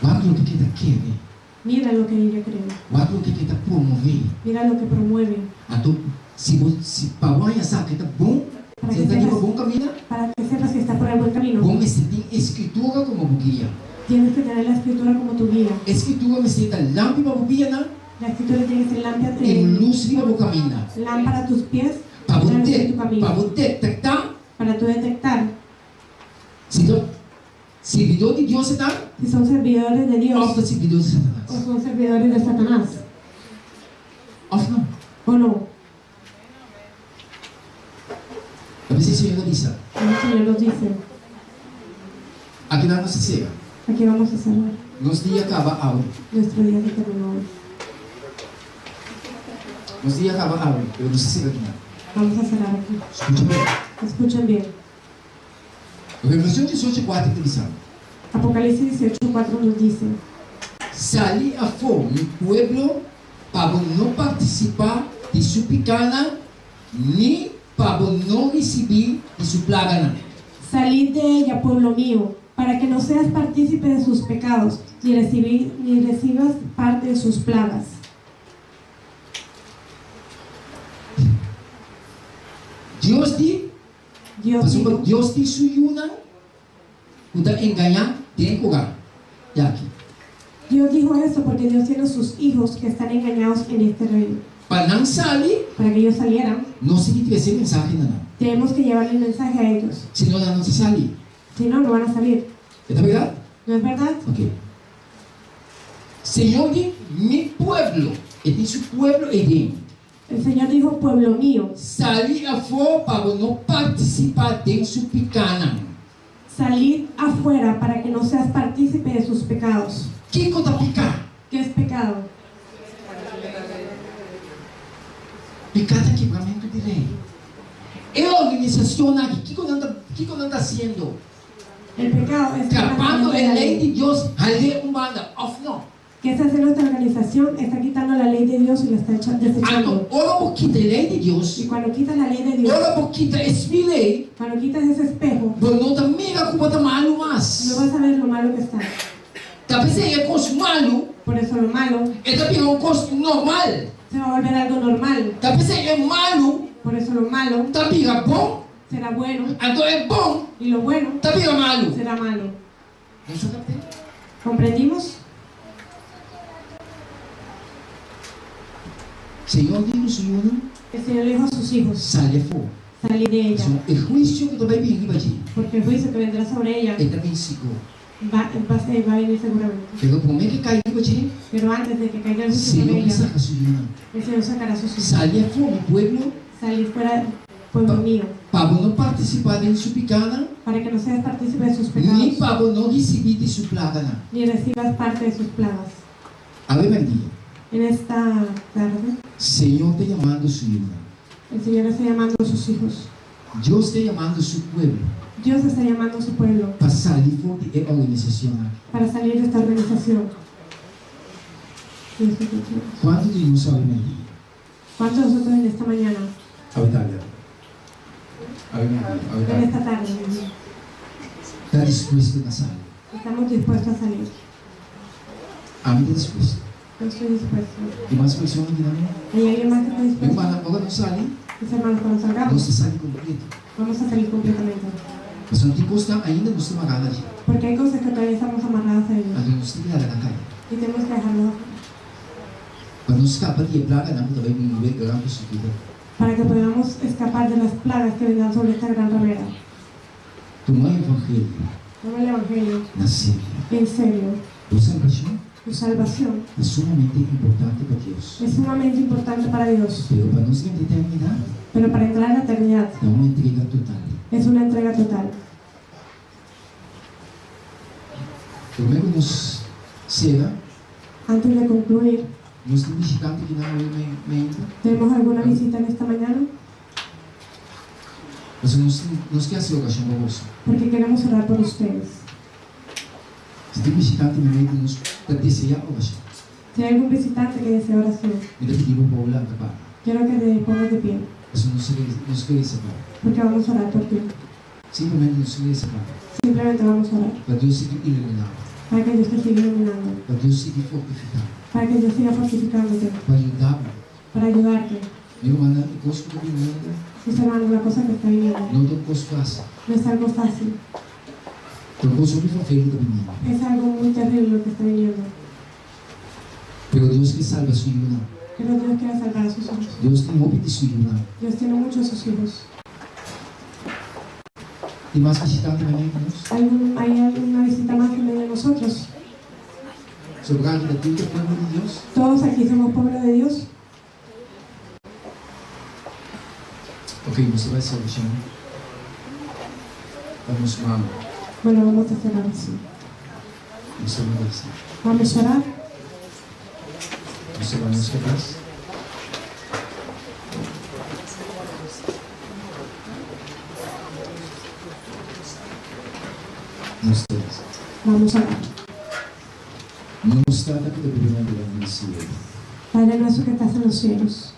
Speaker 1: Guarda lo que queda quiere.
Speaker 2: Mira lo que ella cree,
Speaker 1: Guarda lo que queda promover.
Speaker 2: mira lo que promueve,
Speaker 1: Então, se para você sabe que está bom,
Speaker 2: para
Speaker 1: você
Speaker 2: que
Speaker 1: está indo
Speaker 2: sepas,
Speaker 1: bom caminho,
Speaker 2: para que sepas que está por el buen camino.
Speaker 1: bom, você tem escritura como guia.
Speaker 2: Tienes que tener la escritura como tu guía.
Speaker 1: Escritura você tem lâmpada para guia,
Speaker 2: La escritura tiene que ser
Speaker 1: e luz para o caminho.
Speaker 2: lámpara a tus pies,
Speaker 1: Para
Speaker 2: luz en
Speaker 1: você,
Speaker 2: tu camino.
Speaker 1: para você detectar
Speaker 2: Para tú detectar
Speaker 1: se servidor de Deus está
Speaker 2: si son servidores de Dios
Speaker 1: ou servidor de
Speaker 2: o
Speaker 1: Satanás.
Speaker 2: son servidores de Satanás,
Speaker 1: Ou não.
Speaker 2: o no.
Speaker 1: A veces o Senhor diz,
Speaker 2: El Señor nos dice,
Speaker 1: aqui na nossa ceia,
Speaker 2: aquí vamos a cerrar.
Speaker 1: nos dias acaba agora.
Speaker 2: Nuestro día se terminó hoy.
Speaker 1: Nos dias acaba agora. Eu não sei se aqui.
Speaker 2: Vamos a cerrar aquí.
Speaker 1: Escute bem.
Speaker 2: Escuchen bien.
Speaker 1: Revelação 18:4 diz:
Speaker 2: Apocalipsis 18:4 nos dice,
Speaker 1: Salí a fora mi pueblo para não participar de sua picana, ni para não receber de sua plaga.
Speaker 2: salid de ella, pueblo mío, para que no seas partícipe de sus pecados, ni recibas parte de sus plagas.
Speaker 1: Deus diz, Deus diz suyuna, udah engañar tem que curar. E aqui,
Speaker 2: Dios dijo esto porque Dios tiene sus hijos que están engañados en este reino.
Speaker 1: Para nang sali,
Speaker 2: Para que ellos salieran,
Speaker 1: no significa ese mensaje na.
Speaker 2: tenemos que llevarle el mensaje a ellos.
Speaker 1: Si no, no se sali.
Speaker 2: Si no, no van a salir.
Speaker 1: ¿Es verdad?
Speaker 2: ¿No es verdad?
Speaker 1: Ok. Señor, di, mi pueblo, este es su pueblo Edén.
Speaker 2: El Señor dijo, pueblo mío,
Speaker 1: Sali afuera para no participar de su picana.
Speaker 2: salid afuera para que no seas partícipe de sus pecados.
Speaker 1: ¿Qué cosa pica?
Speaker 2: ¿Qué es pecado?
Speaker 1: Pecado é quebramento de lei. É a organização aqui. O que anda haciendo?
Speaker 2: El pecado es
Speaker 1: Trapando
Speaker 2: quebrantamiento de
Speaker 1: a
Speaker 2: la
Speaker 1: lei de Deus, a lei humana. Off não.
Speaker 2: ¿Qué está haciendo esta organización? Está quitando la ley de Dios y la está desechando.
Speaker 1: Ora por quita a lei de Deus.
Speaker 2: Y cuando quitas la ley de Dios,
Speaker 1: Ora por quita esse lei.
Speaker 2: cuando quitas ese espejo,
Speaker 1: Não tá mega culpa tá malo
Speaker 2: no
Speaker 1: mas.
Speaker 2: vas a ver lo malo que está.
Speaker 1: Talvez é coisa malo.
Speaker 2: Por eso lo malo
Speaker 1: É também uma coisa normal.
Speaker 2: se va a volver algo normal.
Speaker 1: Talvez é malo.
Speaker 2: Por eso lo malo
Speaker 1: Também é bom.
Speaker 2: será bueno
Speaker 1: Então é bom.
Speaker 2: y lo bueno
Speaker 1: Também é malo.
Speaker 2: será malo.
Speaker 1: Não só captei.
Speaker 2: ¿Comprendimos?
Speaker 1: Senhor Deus, Senhor,
Speaker 2: El Señor le dijo a sus hijos,
Speaker 1: sale fora.
Speaker 2: salid de ella,
Speaker 1: O juízo que tu vai vir aqui.
Speaker 2: porque el juicio que vendrá sobre ella
Speaker 1: Ele também seguro.
Speaker 2: va a venir seguramente.
Speaker 1: Pero como é que caiu aqui?
Speaker 2: Pero antes de que caiga el juicio
Speaker 1: Senhor,
Speaker 2: sobre
Speaker 1: que
Speaker 2: ella,
Speaker 1: saca sua
Speaker 2: el Señor sacará a sus hijos.
Speaker 1: Sale fora, meu pueblo,
Speaker 2: Salid fuera, pueblo mío,
Speaker 1: para não participar de sua picada,
Speaker 2: para que no seas partícipe de sus
Speaker 1: nem
Speaker 2: pecados,
Speaker 1: para não receber de sua plaga.
Speaker 2: ni recibas parte de sus plagas.
Speaker 1: Ave Maria,
Speaker 2: En esta tarde,
Speaker 1: Senhor está chamando sua irmã.
Speaker 2: el Señor está llamando a sus hijos.
Speaker 1: Deus está chamando seu pueblo
Speaker 2: Dios está llamando a su pueblo
Speaker 1: para sair fora de organização.
Speaker 2: para salir de esta organización.
Speaker 1: Quanto de nós, Ave Maria?
Speaker 2: ¿Cuántos de nosotros en esta mañana,
Speaker 1: Ave Maria. Ave Maria. Ave
Speaker 2: en
Speaker 1: Maria.
Speaker 2: esta tarde,
Speaker 1: Está disposto a sair.
Speaker 2: estamos dispuestos a salir?
Speaker 1: A mim está disposto.
Speaker 2: Yo estoy dispuesto.
Speaker 1: E mais pessoas aqui não?
Speaker 2: ¿Hay alguien más que está
Speaker 1: Meu
Speaker 2: dispuesto?
Speaker 1: irmão, agora não sai.
Speaker 2: Mis hermanos, cuando
Speaker 1: Não
Speaker 2: salgamos,
Speaker 1: se sai completo.
Speaker 2: vamos a salir completamente.
Speaker 1: Mas não tem coisa ainda não se magana aqui.
Speaker 2: Porque hay cosas que todavía estamos amarradas a ellos
Speaker 1: A não se ligar na cara.
Speaker 2: y tenemos que dejarlo
Speaker 1: Para não escapar de plaga, não também me ver grande subida.
Speaker 2: para que podamos escapar de las plagas que vendrán sobre esta gran ramera.
Speaker 1: Tomar o evangelho
Speaker 2: Toma el Evangelio
Speaker 1: na Síria.
Speaker 2: en serio.
Speaker 1: O salvação
Speaker 2: Tu salvación
Speaker 1: é sumamente importante para Deus.
Speaker 2: es sumamente importante para Dios,
Speaker 1: Pero para nós determinar,
Speaker 2: pero para entrar en la eternidad
Speaker 1: é uma entrega total.
Speaker 2: es una entrega total.
Speaker 1: Primeiro nos será,
Speaker 2: Antes de concluir,
Speaker 1: nós temos visitante que não é mente,
Speaker 2: ¿tenemos alguna visita en esta mañana?
Speaker 1: mas nós queremos ser oração para você.
Speaker 2: Porque queremos orar por ustedes.
Speaker 1: Se tem visitante na mente, nós desejar oração.
Speaker 2: Si hay algún visitante que desea oración,
Speaker 1: Me pedimos para orar para
Speaker 2: quiero que te pongas de pie,
Speaker 1: mas nos queremos separar.
Speaker 2: porque vamos a orar por ti.
Speaker 1: Simplesmente nos queremos separar.
Speaker 2: Simplemente vamos a orar
Speaker 1: Para Deus seguir iluminado.
Speaker 2: para que Dios te siga iluminando,
Speaker 1: Para Deus seguir fortificado.
Speaker 2: para que Dios siga fortificándote,
Speaker 1: Para ajudar-me.
Speaker 2: para ayudarte.
Speaker 1: Meu irmão, eu gosto de caminhando.
Speaker 2: Mis hermanos, la cosa que está viviendo
Speaker 1: Não é uma coisa fácil.
Speaker 2: no es algo fácil,
Speaker 1: É uma coisa muito feia da menina.
Speaker 2: es algo muy terrible lo que está viniendo.
Speaker 1: Pero Deus que salva a sua irmã.
Speaker 2: Pero Dios quiere salvar a sus hijos.
Speaker 1: Deus tem um de sua irmã.
Speaker 2: Dios tiene muchos de sus hijos.
Speaker 1: Tem mais visitante na mente, nós.
Speaker 2: ¿Hay alguna visita más en medio de nosotros?
Speaker 1: Sobrado da tudo, povo de Deus.
Speaker 2: Todos aquí somos pueblo de Dios.
Speaker 1: Ok, você vai ser o chão. Vamos lá.
Speaker 2: Bueno, vamos a cerrar así.
Speaker 1: Você vai ser.
Speaker 2: Vamos a orar.
Speaker 1: Você vai nos quebrar. Nós todos.
Speaker 2: Vamos a orar.
Speaker 1: Nos trata que deveríamos virar no cielo.
Speaker 2: Padre nuestro que estás en los cielos,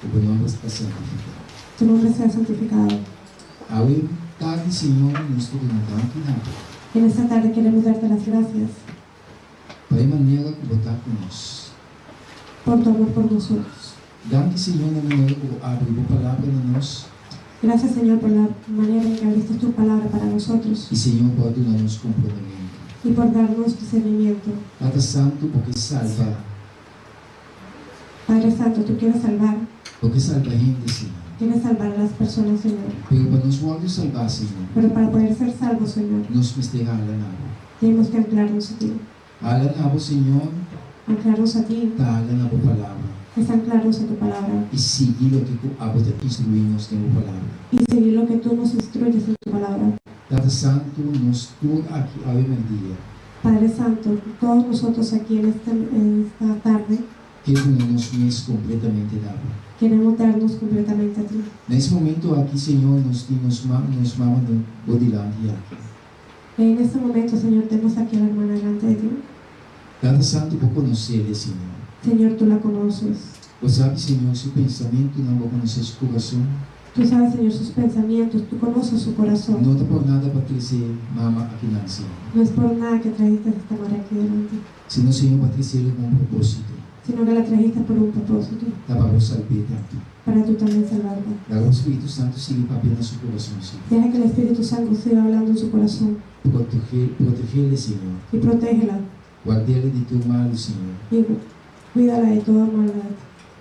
Speaker 1: O teu nome está santificado.
Speaker 2: tu nombre sea santificado.
Speaker 1: Ao tarde, Senhor, nos perguntar que nada.
Speaker 2: En esta tarde queremos darte las gracias
Speaker 1: Para a maneira que botar com nós.
Speaker 2: por tu amor por nosotros.
Speaker 1: Dá-me, Senhor, na maneira que abre a palavra na nós.
Speaker 2: Gracias, Señor, por la manera en que abriste tu palabra para nosotros.
Speaker 1: E, Senhor, pode dar-nos comportamento.
Speaker 2: y por darnos discernimiento.
Speaker 1: Padre Santo, porque salva
Speaker 2: Tú quieres salvar
Speaker 1: gente, Señor.
Speaker 2: quieres salvar a las personas, Señor.
Speaker 1: Pero para nos poder salvar, Señor,
Speaker 2: Pero para poder ser salvos, Señor,
Speaker 1: nos mestegar la nabo.
Speaker 2: tenemos que anclarnos a ti.
Speaker 1: A la nabo, Señor,
Speaker 2: Anclarnos a ti
Speaker 1: da la nabo palabra.
Speaker 2: es anclarnos a tu palabra
Speaker 1: Y seguir lo que te instruimos en tu palabra.
Speaker 2: y seguir lo que tú nos instruyes en tu palabra.
Speaker 1: Padre Santo, nos tú aquí, Ave María,
Speaker 2: Padre Santo, todos nosotros aquí en esta tarde
Speaker 1: que nos completamente dado.
Speaker 2: queremos darnos completamente a ti.
Speaker 1: Nesse momento aqui, Senhor, nos mama do dilante aqui.
Speaker 2: En este momento, Señor, tenemos aquí a la hermana delante de ti.
Speaker 1: Padre Santo, por conhecer, Senhor.
Speaker 2: Señor, tú la conoces.
Speaker 1: Você sabe, Senhor, seu pensamento não vai conhecer seu coração.
Speaker 2: Tú sabes, Señor, sus pensamientos, tú conoces su corazón.
Speaker 1: Não está por nada para trazer mama aqui lá, Senhor.
Speaker 2: No es por nada que trajiste a esta madre aquí delante,
Speaker 1: Senão, Senhor, para trazer com um propósito.
Speaker 2: sino que la trajiste por un propósito,
Speaker 1: Da para salvar tanto.
Speaker 2: para tú también salvarla.
Speaker 1: Da o Espírito Santo siga papel no seu coração, Senhor.
Speaker 2: Deja que el Espíritu Santo siga hablando en su corazón
Speaker 1: Proteger-lhe, Senhor.
Speaker 2: y protégela
Speaker 1: Guardar-lhe de todo mal, Senhor.
Speaker 2: y cuídala de toda maldad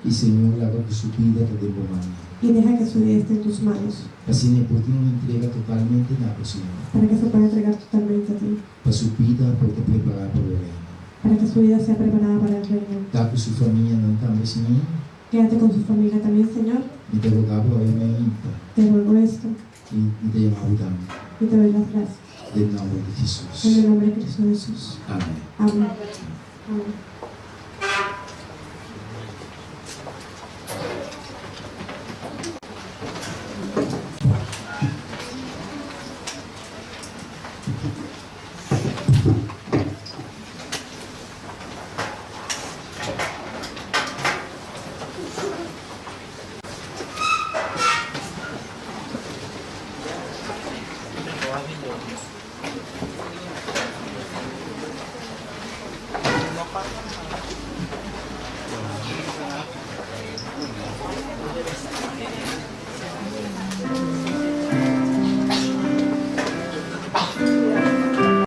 Speaker 1: E, Senhor, haga que sua vida te dê mano.
Speaker 2: y deja que su vida esté en tus manos
Speaker 1: Assim, por ti não entrega totalmente nada, Senhor.
Speaker 2: para que se pueda entregar totalmente a ti,
Speaker 1: Para sua vida, por te preparar para o reino.
Speaker 2: para que su vida sea preparada para el reino.
Speaker 1: Tá com sua família não também, Senhor.
Speaker 2: Quédate con su familia también, Señor.
Speaker 1: E te rogava a mim
Speaker 2: Te ruego esto
Speaker 1: e te ajudamos.
Speaker 2: y te doy las gracias.
Speaker 1: Em nome de
Speaker 2: En
Speaker 1: Jesus.
Speaker 2: el nombre de Cristo Jesús.
Speaker 1: Amém.
Speaker 2: Amén. Amén.